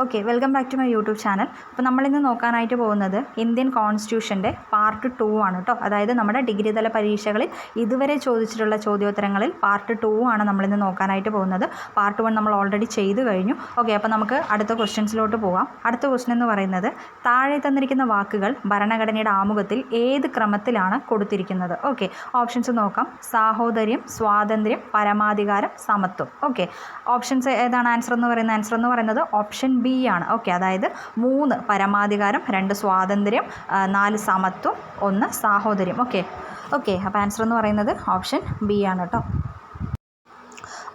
Okay, welcome back to my YouTube channel. അപ്പോൾ നമ്മളിന്ന് നോക്കാനായിട്ട് പോകുന്നത് ഇന്ത്യൻ കോൺസ്റ്റിറ്റ്യൂഷൻ്റെ പാർട്ട് 2 ആണ് കേട്ടോ. അതായത് നമ്മുടെ ഡിഗ്രി തല പരീക്ഷകളിൽ ഇതുവരെ ചോദിച്ചിട്ടുള്ള ചോദ്യോത്തരങ്ങളിൽ പാർട്ട് 2 ആണ് നമ്മളിന്ന് നോക്കാനായിട്ട് പോകുന്നത്. പാർട്ട് 1 നമ്മൾ ഓൾറെഡി ചെയ്തു കഴിഞ്ഞു. ഓക്കെ, അപ്പോൾ നമുക്ക് അടുത്ത ക്വസ്റ്റ്യൻസിലോട്ട് പോകാം. അടുത്ത ക്വസ്റ്റ്യൻ എന്ന് പറയുന്നത്, താഴെ തന്നിരിക്കുന്ന വാക്കുകൾ ഭരണഘടനയുടെ ആമുഖത്തിൽ ഏത് ക്രമത്തിലാണ് കൊടുത്തിരിക്കുന്നത്? ഓക്കെ, ഓപ്ഷൻസ് നോക്കാം. സാഹോദര്യം, സ്വാതന്ത്ര്യം, പരമാധികാരം, സമത്വം. ഓക്കെ, ഓപ്ഷൻസ് ഏതാണ്? ആൻസർ എന്ന് പറയുന്നത് ഓപ്ഷൻ ബി ആണ്. ഓക്കെ, അതായത് 3 പരമാധികാരം, 2 സ്വാതന്ത്ര്യം, 4 സമത്വം, 1 സാഹോദര്യം. ഓക്കെ, അപ്പോൾ ആൻസർ എന്ന് പറയുന്നത് ഓപ്ഷൻ ബി ആണ് കേട്ടോ.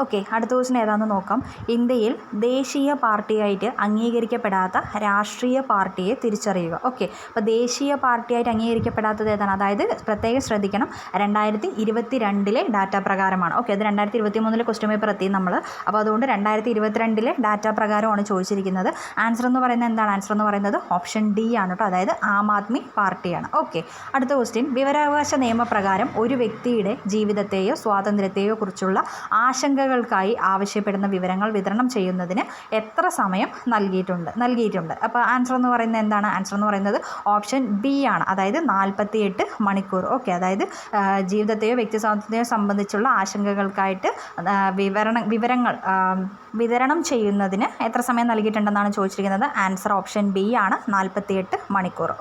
ഓക്കെ, അടുത്ത ക്വസ്റ്റ്യൻ ഏതാണെന്ന് നോക്കാം. ഇന്ത്യയിൽ ദേശീയ പാർട്ടിയായിട്ട് അംഗീകരിക്കപ്പെടാത്ത രാഷ്ട്രീയ പാർട്ടിയെ തിരിച്ചറിയുക. ഓക്കെ, അപ്പോൾ ദേശീയ പാർട്ടിയായിട്ട് അംഗീകരിക്കപ്പെടാത്തത് ഏതാണ്? അതായത് പ്രത്യേകം ശ്രദ്ധിക്കണം, 2022 ഡാറ്റ പ്രകാരമാണ്. ഓക്കെ, അത് 2023 ക്വസ്റ്റ്യൻ പേപ്പർ എത്തി നമ്മൾ. അപ്പോൾ അതുകൊണ്ട് 2022 ഡാറ്റ പ്രകാരമാണ് ചോദിച്ചിരിക്കുന്നത്. ആൻസർ എന്ന് പറയുന്നത് എന്താണ്? ആൻസർ എന്ന് പറയുന്നത് ഓപ്ഷൻ ഡി ആണ് കേട്ടോ. അതായത് ആം ആദ്മി പാർട്ടിയാണ്. ഓക്കെ, അടുത്ത ക്വസ്റ്റ്യൻ, വിവരാവകാശ നിയമപ്രകാരം ഒരു വ്യക്തിയുടെ ജീവിതത്തെയോ സ്വാതന്ത്ര്യത്തെയോ കുറിച്ചുള്ള ആശങ്കകൾക്കായി ആവശ്യപ്പെടുന്ന വിവരങ്ങൾ വിതരണം ചെയ്യുന്നതിന് എത്ര സമയം നൽകിയിട്ടുണ്ട്? അപ്പോൾ ആൻസർ എന്ന് പറയുന്നത് എന്താണ്? ആൻസർ എന്ന് പറയുന്നത് ഓപ്ഷൻ ബി ആണ്. അതായത് 48 മണിക്കൂർ. ഓക്കെ, അതായത് ജീവിതത്തെയോ വ്യക്തി സ്വാതന്ത്ര്യത്തെയോ സംബന്ധിച്ചുള്ള ആശങ്കകൾക്കായിട്ട് വിവരങ്ങൾ വിതരണം ചെയ്യുന്നതിന് എത്ര സമയം നൽകിയിട്ടുണ്ടെന്നാണ് ചോദിച്ചിരിക്കുന്നത്. ആൻസർ ഓപ്ഷൻ ബി ആണ്, 48 മണിക്കൂർ.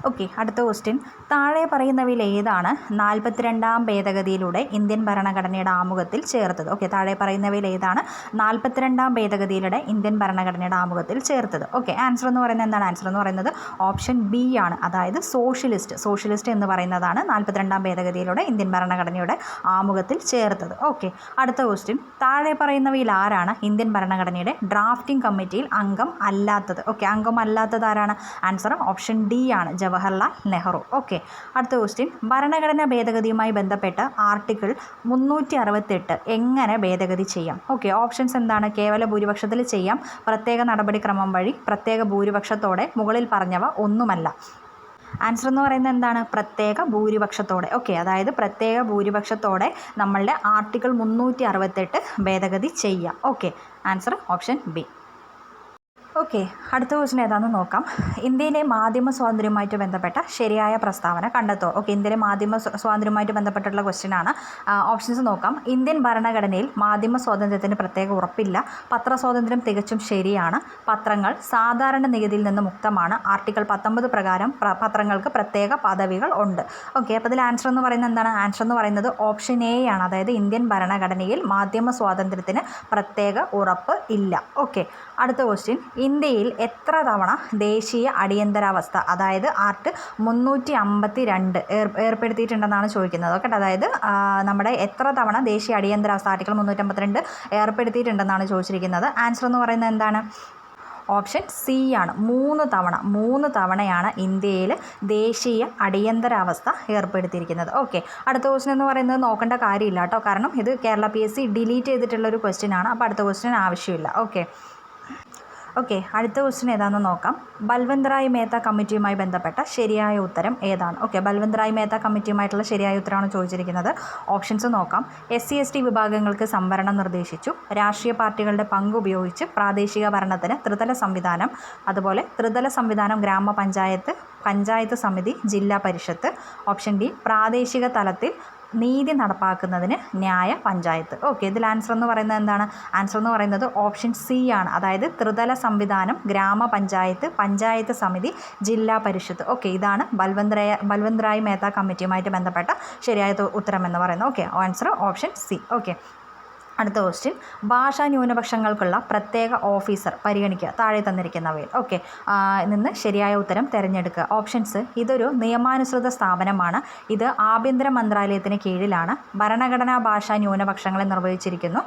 ഓക്കെ, അടുത്ത ക്വസ്റ്റ്യൻ, താഴെ പറയുന്നവയിൽ ഏതാണ് 42ാം ഭേദഗതിയിലൂടെ ഇന്ത്യൻ ഭരണഘടനയുടെ ആമുഖത്തിൽ ചേർത്തത്? ഓക്കെ, താഴെ പറയുന്നവയിൽ ഏതാണ് 42ാം ഭേദഗതിയിലൂടെ ഇന്ത്യൻ ഭരണഘടനയുടെ ആമുഖത്തിൽ ചേർത്തത്? ഓക്കെ, ആൻസർ എന്ന് പറയുന്നത് എന്താണ്? ആൻസർ എന്ന് പറയുന്നത് ഓപ്ഷൻ ബി ആണ്. അതായത് സോഷ്യലിസ്റ്റ് എന്ന് പറയുന്നതാണ് 42ാം ഭേദഗതിയിലൂടെ ഇന്ത്യൻ ഭരണഘടനയുടെ ആമുഖത്തിൽ ചേർത്തത്. ഓക്കെ, അടുത്ത ക്വസ്റ്റ്യൻ, താഴെ പറയുന്നവയിൽ ആരാണ് ഇന്ത്യൻ ഭരണഘടനയുടെ ഡ്രാഫ്റ്റിംഗ് കമ്മിറ്റിയിൽ അംഗം അല്ലാത്തത്? ഓക്കെ, അംഗം അല്ലാത്തത് ആരാണ്? ആൻസർ ഓപ്ഷൻ ഡി ആണ്, ജവഹർലാൽ നെഹ്റു. ഓക്കെ, അടുത്ത ക്വസ്റ്റ്യൻ, ഭരണഘടനാ ഭേദഗതിയുമായി ബന്ധപ്പെട്ട് ആർട്ടിക്കിൾ 368 എങ്ങനെ ഭേദഗതി ചെയ്യാം? ഓക്കെ, ഓപ്ഷൻസ് എന്താണ്? കേവല ഭൂരിപക്ഷത്തിൽ ചെയ്യാം, പ്രത്യേക നടപടിക്രമം വഴി, പ്രത്യേക ഭൂരിപക്ഷത്തോടെ, മുകളിൽ പറഞ്ഞവ ഒന്നുമല്ല. ആൻസർ എന്ന് പറയുന്നത് എന്താണ്? പ്രത്യേക ഭൂരിപക്ഷത്തോടെ. ഓക്കെ, അതായത് പ്രത്യേക ഭൂരിപക്ഷത്തോടെ നമ്മളുടെ ആർട്ടിക്കിൾ 368 ഭേദഗതി ചെയ്യാം. Okay, answer option B. Okay, അടുത്ത ക്വസ്റ്റ്യൻ ഏതാണെന്ന് നോക്കാം. ഇന്ത്യയിലെ മാധ്യമ സ്വാതന്ത്ര്യവുമായിട്ട് ബന്ധപ്പെട്ട ശരിയായ പ്രസ്താവന കണ്ടെത്തുക. ഓക്കെ, ഇന്ത്യയിലെ മാധ്യമ സ്വാതന്ത്ര്യവുമായിട്ട് ബന്ധപ്പെട്ടുള്ള ക്വസ്റ്റ്യൻ ആണ്. ഓപ്ഷൻസ് നോക്കാം. ഇന്ത്യൻ ഭരണഘടനയിൽ മാധ്യമ സ്വാതന്ത്ര്യത്തിന് പ്രത്യേക ഉറപ്പില്ല. പത്രസ്വാതന്ത്ര്യം തികച്ചും ശരിയാണ്. പത്രങ്ങൾ സാധാരണ നികുതിയിൽ നിന്ന് മുക്തമാണ്. ആർട്ടിക്കിൾ 19 പ്രകാരം പത്രങ്ങൾക്ക് പ്രത്യേക പദവികൾ ഉണ്ട്. ഓക്കെ, അപ്പോൾ ഇതിൽ ആൻസർ എന്ന് പറയുന്നത് എന്താണ്? ആൻസർ എന്ന് പറയുന്നത് ഓപ്ഷൻ എ ആണ്. അതായത് ഇന്ത്യൻ ഭരണഘടനയിൽ മാധ്യമ സ്വാതന്ത്ര്യത്തിന് പ്രത്യേക ഉറപ്പ് ഇല്ല. ഓക്കെ, അടുത്ത ക്വസ്റ്റ്യൻ, ഇന്ത്യയിൽ എത്ര തവണ ദേശീയ അടിയന്തരാവസ്ഥ, അതായത് ആർട്ട് 352 ഏർപ്പെടുത്തിയിട്ടുണ്ടെന്നാണ് ചോദിക്കുന്നത്. ഓക്കെ, അതായത് നമ്മുടെ എത്ര തവണ ദേശീയ അടിയന്തരാവസ്ഥ ആർട്ടിക്കിൾ 352 ഏർപ്പെടുത്തിയിട്ടുണ്ടെന്നാണ് ചോദിച്ചിരിക്കുന്നത്. ആൻസർ എന്ന് പറയുന്നത് എന്താണ്? ഓപ്ഷൻ സി ആണ്, 3 തവണയാണ് ഇന്ത്യയിൽ ദേശീയ അടിയന്തരാവസ്ഥ ഏർപ്പെടുത്തിയിരിക്കുന്നത്. ഓക്കെ, അടുത്ത ക്വസ്റ്റ്യൻ എന്ന് പറയുന്നത് നോക്കേണ്ട കാര്യമില്ല കേട്ടോ, കാരണം ഇത് കേരള PSC ഡിലീറ്റ് ചെയ്തിട്ടുള്ളൊരു ക്വസ്റ്റ്യൻ ആണ്. അപ്പോൾ അടുത്ത ക്വസ്റ്റ്യൻ ആവശ്യമില്ല. ഓക്കെ, അടുത്ത ക്വസ്റ്റ്യൻ ഏതാണെന്ന് നോക്കാം. ബൽവന്ത് റായ് മേത്ത കമ്മിറ്റിയുമായി ബന്ധപ്പെട്ട ശരിയായ ഉത്തരം ഏതാണ്? ഓക്കെ, ബൽവന്ത് റായ് മേത്ത കമ്മിറ്റിയുമായിട്ടുള്ള ശരിയായ ഉത്തരമാണ് ചോദിച്ചിരിക്കുന്നത്. ഓപ്ഷൻസ് നോക്കാം. SC/ST വിഭാഗങ്ങൾക്ക് സംവരണം നിർദ്ദേശിച്ചു. രാഷ്ട്രീയ പാർട്ടികളുടെ പങ്ക് ഉപയോഗിച്ച് പ്രാദേശിക ഭരണത്തിന് ത്രിതല സംവിധാനം, അതുപോലെ ത്രിതല സംവിധാനം ഗ്രാമപഞ്ചായത്ത്, പഞ്ചായത്ത് സമിതി, ജില്ലാ പരിഷത്ത്. ഓപ്ഷൻ ഡി, പ്രാദേശിക തലത്തിൽ നീതി നടപ്പാക്കുന്നതിന് ന്യായ പഞ്ചായത്ത്. ഓക്കെ, ഇതിൽ ആൻസർ എന്ന് പറയുന്നത് എന്താണ്? ആൻസർ എന്ന് പറയുന്നത് ഓപ്ഷൻ സി ആണ്. അതായത് ത്രിതല സംവിധാനം ഗ്രാമപഞ്ചായത്ത്, പഞ്ചായത്ത് സമിതി, ജില്ലാ പരിഷത്ത്. ഓക്കെ, ഇതാണ് ബൽവന്ത് റായ് മേത്ത കമ്മിറ്റിയുമായിട്ട് ബന്ധപ്പെട്ട ശരിയായ ഉത്തരം എന്ന് പറയുന്നത്. Okay, answer option C. Okay, അടുത്ത ക്വസ്റ്റ്യൻ, ഭാഷാ ന്യൂനപക്ഷങ്ങൾക്കുള്ള പ്രത്യേക ഓഫീസർ പരിഗണിക്കുക താഴെ തന്നിരിക്കുന്നവയിൽ. ഓക്കെ, നിന്ന് ശരിയായ ഉത്തരം തിരഞ്ഞെടുക്കുക. ഓപ്ഷൻസ്, ഇതൊരു നിയമാനുസൃത സ്ഥാപനമാണ്. ഇത് ആഭ്യന്തര മന്ത്രാലയത്തിന് കീഴിലാണ്. ഭരണഘടനാ ഭാഷാ ന്യൂനപക്ഷങ്ങളെ നിർവഹിച്ചിരിക്കുന്നു.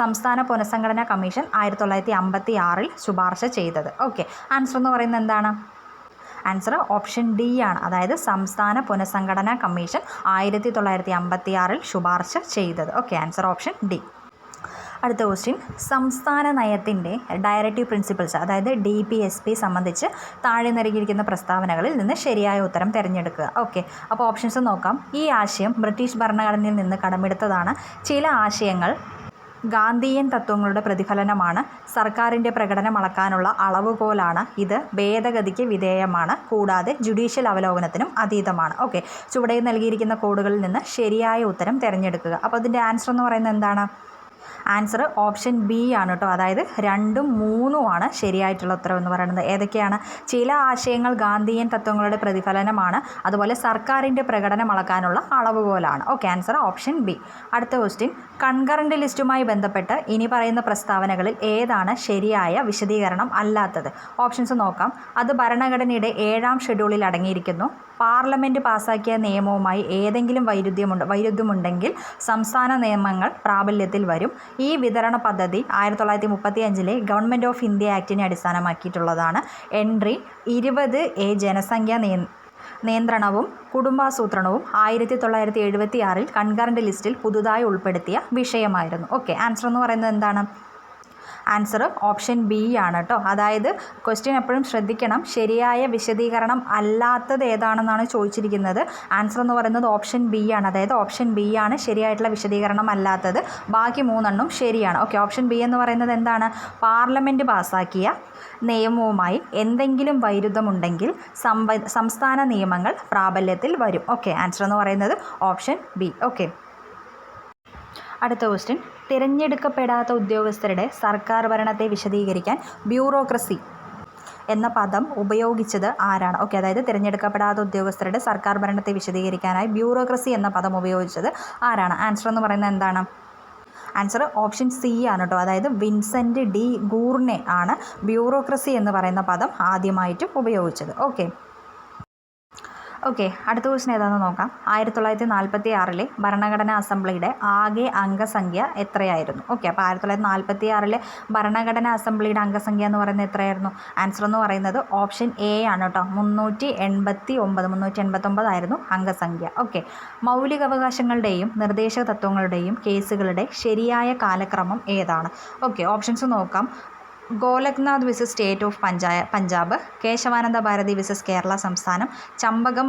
സംസ്ഥാന പുനഃസംഘടനാ കമ്മീഷൻ 1956 ശുപാർശ ചെയ്തത്. ഓക്കെ, ആൻസർ എന്ന് പറയുന്നത് എന്താണ്? ആൻസർ ഓപ്ഷൻ ഡി ആണ്. അതായത് സംസ്ഥാന പുനഃസംഘടനാ കമ്മീഷൻ 1956 ശുപാർശ ചെയ്തത്. Okay, answer option D. അടുത്ത ക്വസ്റ്റ്യൻ, സംസ്ഥാന നയത്തിൻ്റെ ഡയറക്റ്റീവ് പ്രിൻസിപ്പിൾസ്, അതായത് DPSP സംബന്ധിച്ച് താഴെ നൽകിയിരിക്കുന്ന പ്രസ്താവനകളിൽ നിന്ന് ശരിയായ ഉത്തരം തിരഞ്ഞെടുക്കുക. ഓക്കെ, അപ്പോൾ ഓപ്ഷൻസ് നോക്കാം. ഈ ആശയം ബ്രിട്ടീഷ് ഭരണഘടനയിൽ നിന്ന് കടമെടുത്തതാണ്. ചില ആശയങ്ങൾ ഗാന്ധിയൻ തത്വങ്ങളുടെ പ്രതിഫലനമാണ്. സർക്കാരിൻ്റെ പ്രകടനം അളക്കാനുള്ള അളവുകോലാണ്. ഇത് ഭേദഗതിക്ക് വിധേയമാണ്. കൂടാതെ ജുഡീഷ്യൽ അവലോകനത്തിനും അതീതമാണ്. ഓക്കെ, ചുവടെ നൽകിയിരിക്കുന്ന കോഡുകളിൽ നിന്ന് ശരിയായ ഉത്തരം തിരഞ്ഞെടുക്കുക. അപ്പോൾ അതിൻ്റെ ആൻസർ എന്ന് പറയുന്നത് എന്താണ്? ആൻസർ ഓപ്ഷൻ ബി ആണ് കേട്ടോ. അതായത് 2ഉം 3ഉമാണ് ശരിയായിട്ടുള്ള ഉത്തരം എന്ന് പറയുന്നത്. ഏതൊക്കെയാണ്? ചില ആശയങ്ങൾ ഗാന്ധിയൻ തത്വങ്ങളുടെ പ്രതിഫലനമാണ്. അതുപോലെ സർക്കാരിൻ്റെ പ്രകടനം അളക്കാനുള്ള അളവുകോലാണ്. Okay, answer option B. അടുത്ത ക്വസ്റ്റ്യൻ, കൺകറൻറ്റ് ലിസ്റ്റുമായി ബന്ധപ്പെട്ട് ഇനി പറയുന്ന പ്രസ്താവനകളിൽ ഏതാണ് ശരിയായ വിശദീകരണം അല്ലാത്തത്? ഓപ്ഷൻസ് നോക്കാം. അത് ഭരണഘടനയുടെ 7ാം ഷെഡ്യൂളിൽ അടങ്ങിയിരിക്കുന്നു. പാർലമെൻറ്റ് പാസാക്കിയ നിയമവുമായി ഏതെങ്കിലും വൈരുദ്ധ്യമുണ്ടെങ്കിൽ സംസ്ഥാന നിയമങ്ങൾ പ്രാബല്യത്തിൽ വരും. ഈ വിതരണ പദ്ധതി 1935 ഗവൺമെൻറ് ഓഫ് ഇന്ത്യ ആക്ടിനെ അടിസ്ഥാനമാക്കിയിട്ടുള്ളതാണ്. എൻട്രി 20A ജനസംഖ്യാ നിയന്ത്രണവും കുടുംബാസൂത്രണവും 1976 കൺകറൻറ്റ് ലിസ്റ്റിൽ പുതുതായി ഉൾപ്പെടുത്തിയ വിഷയമായിരുന്നു. ഓക്കെ, ആൻസർ എന്ന് പറയുന്നത് എന്താണ്? ആൻസർ ഓപ്ഷൻ ബി ആണ് കേട്ടോ. അതായത് ക്വസ്റ്റ്യൻ എപ്പോഴും ശ്രദ്ധിക്കണം, ശരിയായ വിശദീകരണം അല്ലാത്തത് ഏതാണെന്നാണ് ചോദിച്ചിരിക്കുന്നത്. ആൻസർ എന്ന് പറയുന്നത് ഓപ്ഷൻ ബി ആണ്. അതായത് ഓപ്ഷൻ ബി ആണ് ശരിയായിട്ടുള്ള വിശദീകരണം അല്ലാത്തത്. ബാക്കി 3 ശരിയാണ്. ഓക്കെ, ഓപ്ഷൻ ബി എന്ന് പറയുന്നത് എന്താണ്? പാർലമെൻറ്റ് പാസാക്കിയ നിയമവുമായി എന്തെങ്കിലും വൈരുദ്ധ്യമുണ്ടെങ്കിൽ സംസ്ഥാന നിയമങ്ങൾ പ്രാബല്യത്തിൽ വരും. ഓക്കെ, ആൻസർ എന്ന് പറയുന്നത് ഓപ്ഷൻ ബി. ഓക്കെ, അടുത്ത ക്വസ്റ്റ്യൻ, തിരഞ്ഞെടുക്കപ്പെടാത്ത ഉദ്യോഗസ്ഥരുടെ സർക്കാർ ഭരണത്തെ വിശദീകരിക്കാൻ ബ്യൂറോക്രസി എന്ന പദം ഉപയോഗിച്ചത് ആരാണ്? ഓക്കെ, അതായത് തിരഞ്ഞെടുക്കപ്പെടാത്ത ഉദ്യോഗസ്ഥരുടെ സർക്കാർ ഭരണത്തെ വിശദീകരിക്കാനായി ബ്യൂറോക്രസി എന്ന പദം ഉപയോഗിച്ചത് ആരാണ്? ആൻസർ എന്ന് പറയുന്നത് എന്താണ്? ആൻസർ ഓപ്ഷൻ സി ആണ് കേട്ടോ. അതായത് വിൻസെൻ്റ് ഡി ഗൂർനെ ആണ് ബ്യൂറോക്രസി എന്ന് പറയുന്ന പദം ആദ്യമായിട്ട് ഉപയോഗിച്ചത്. ഓക്കെ, അടുത്ത ക്വസ്റ്റ്യൻ ഏതാണെന്ന് നോക്കാം. 1946 ഭരണഘടനാ അസംബ്ലിയുടെ ആകെ അംഗസംഖ്യ എത്രയായിരുന്നു? ഓക്കെ, അപ്പോൾ 1946 ഭരണഘടനാ അസംബ്ലിയുടെ അംഗസംഖ്യ എന്ന് പറയുന്നത് എത്രയായിരുന്നു? ആൻസർ എന്ന് പറയുന്നത് ഓപ്ഷൻ എ ആണ് കേട്ടോ. 389 ആയിരുന്നു അംഗസംഖ്യ. ഓക്കെ, മൗലികാവകാശങ്ങളുടെയും നിർദ്ദേശക തത്വങ്ങളുടെയും കേസുകളുടെ ശരിയായ കാലക്രമം ഏതാണ്? ഓക്കെ, ഓപ്ഷൻസ് നോക്കാം. Golaknath versus state of Punjab, Kesavananda Bharati versus Kerala സംസ്ഥാനം, Champakam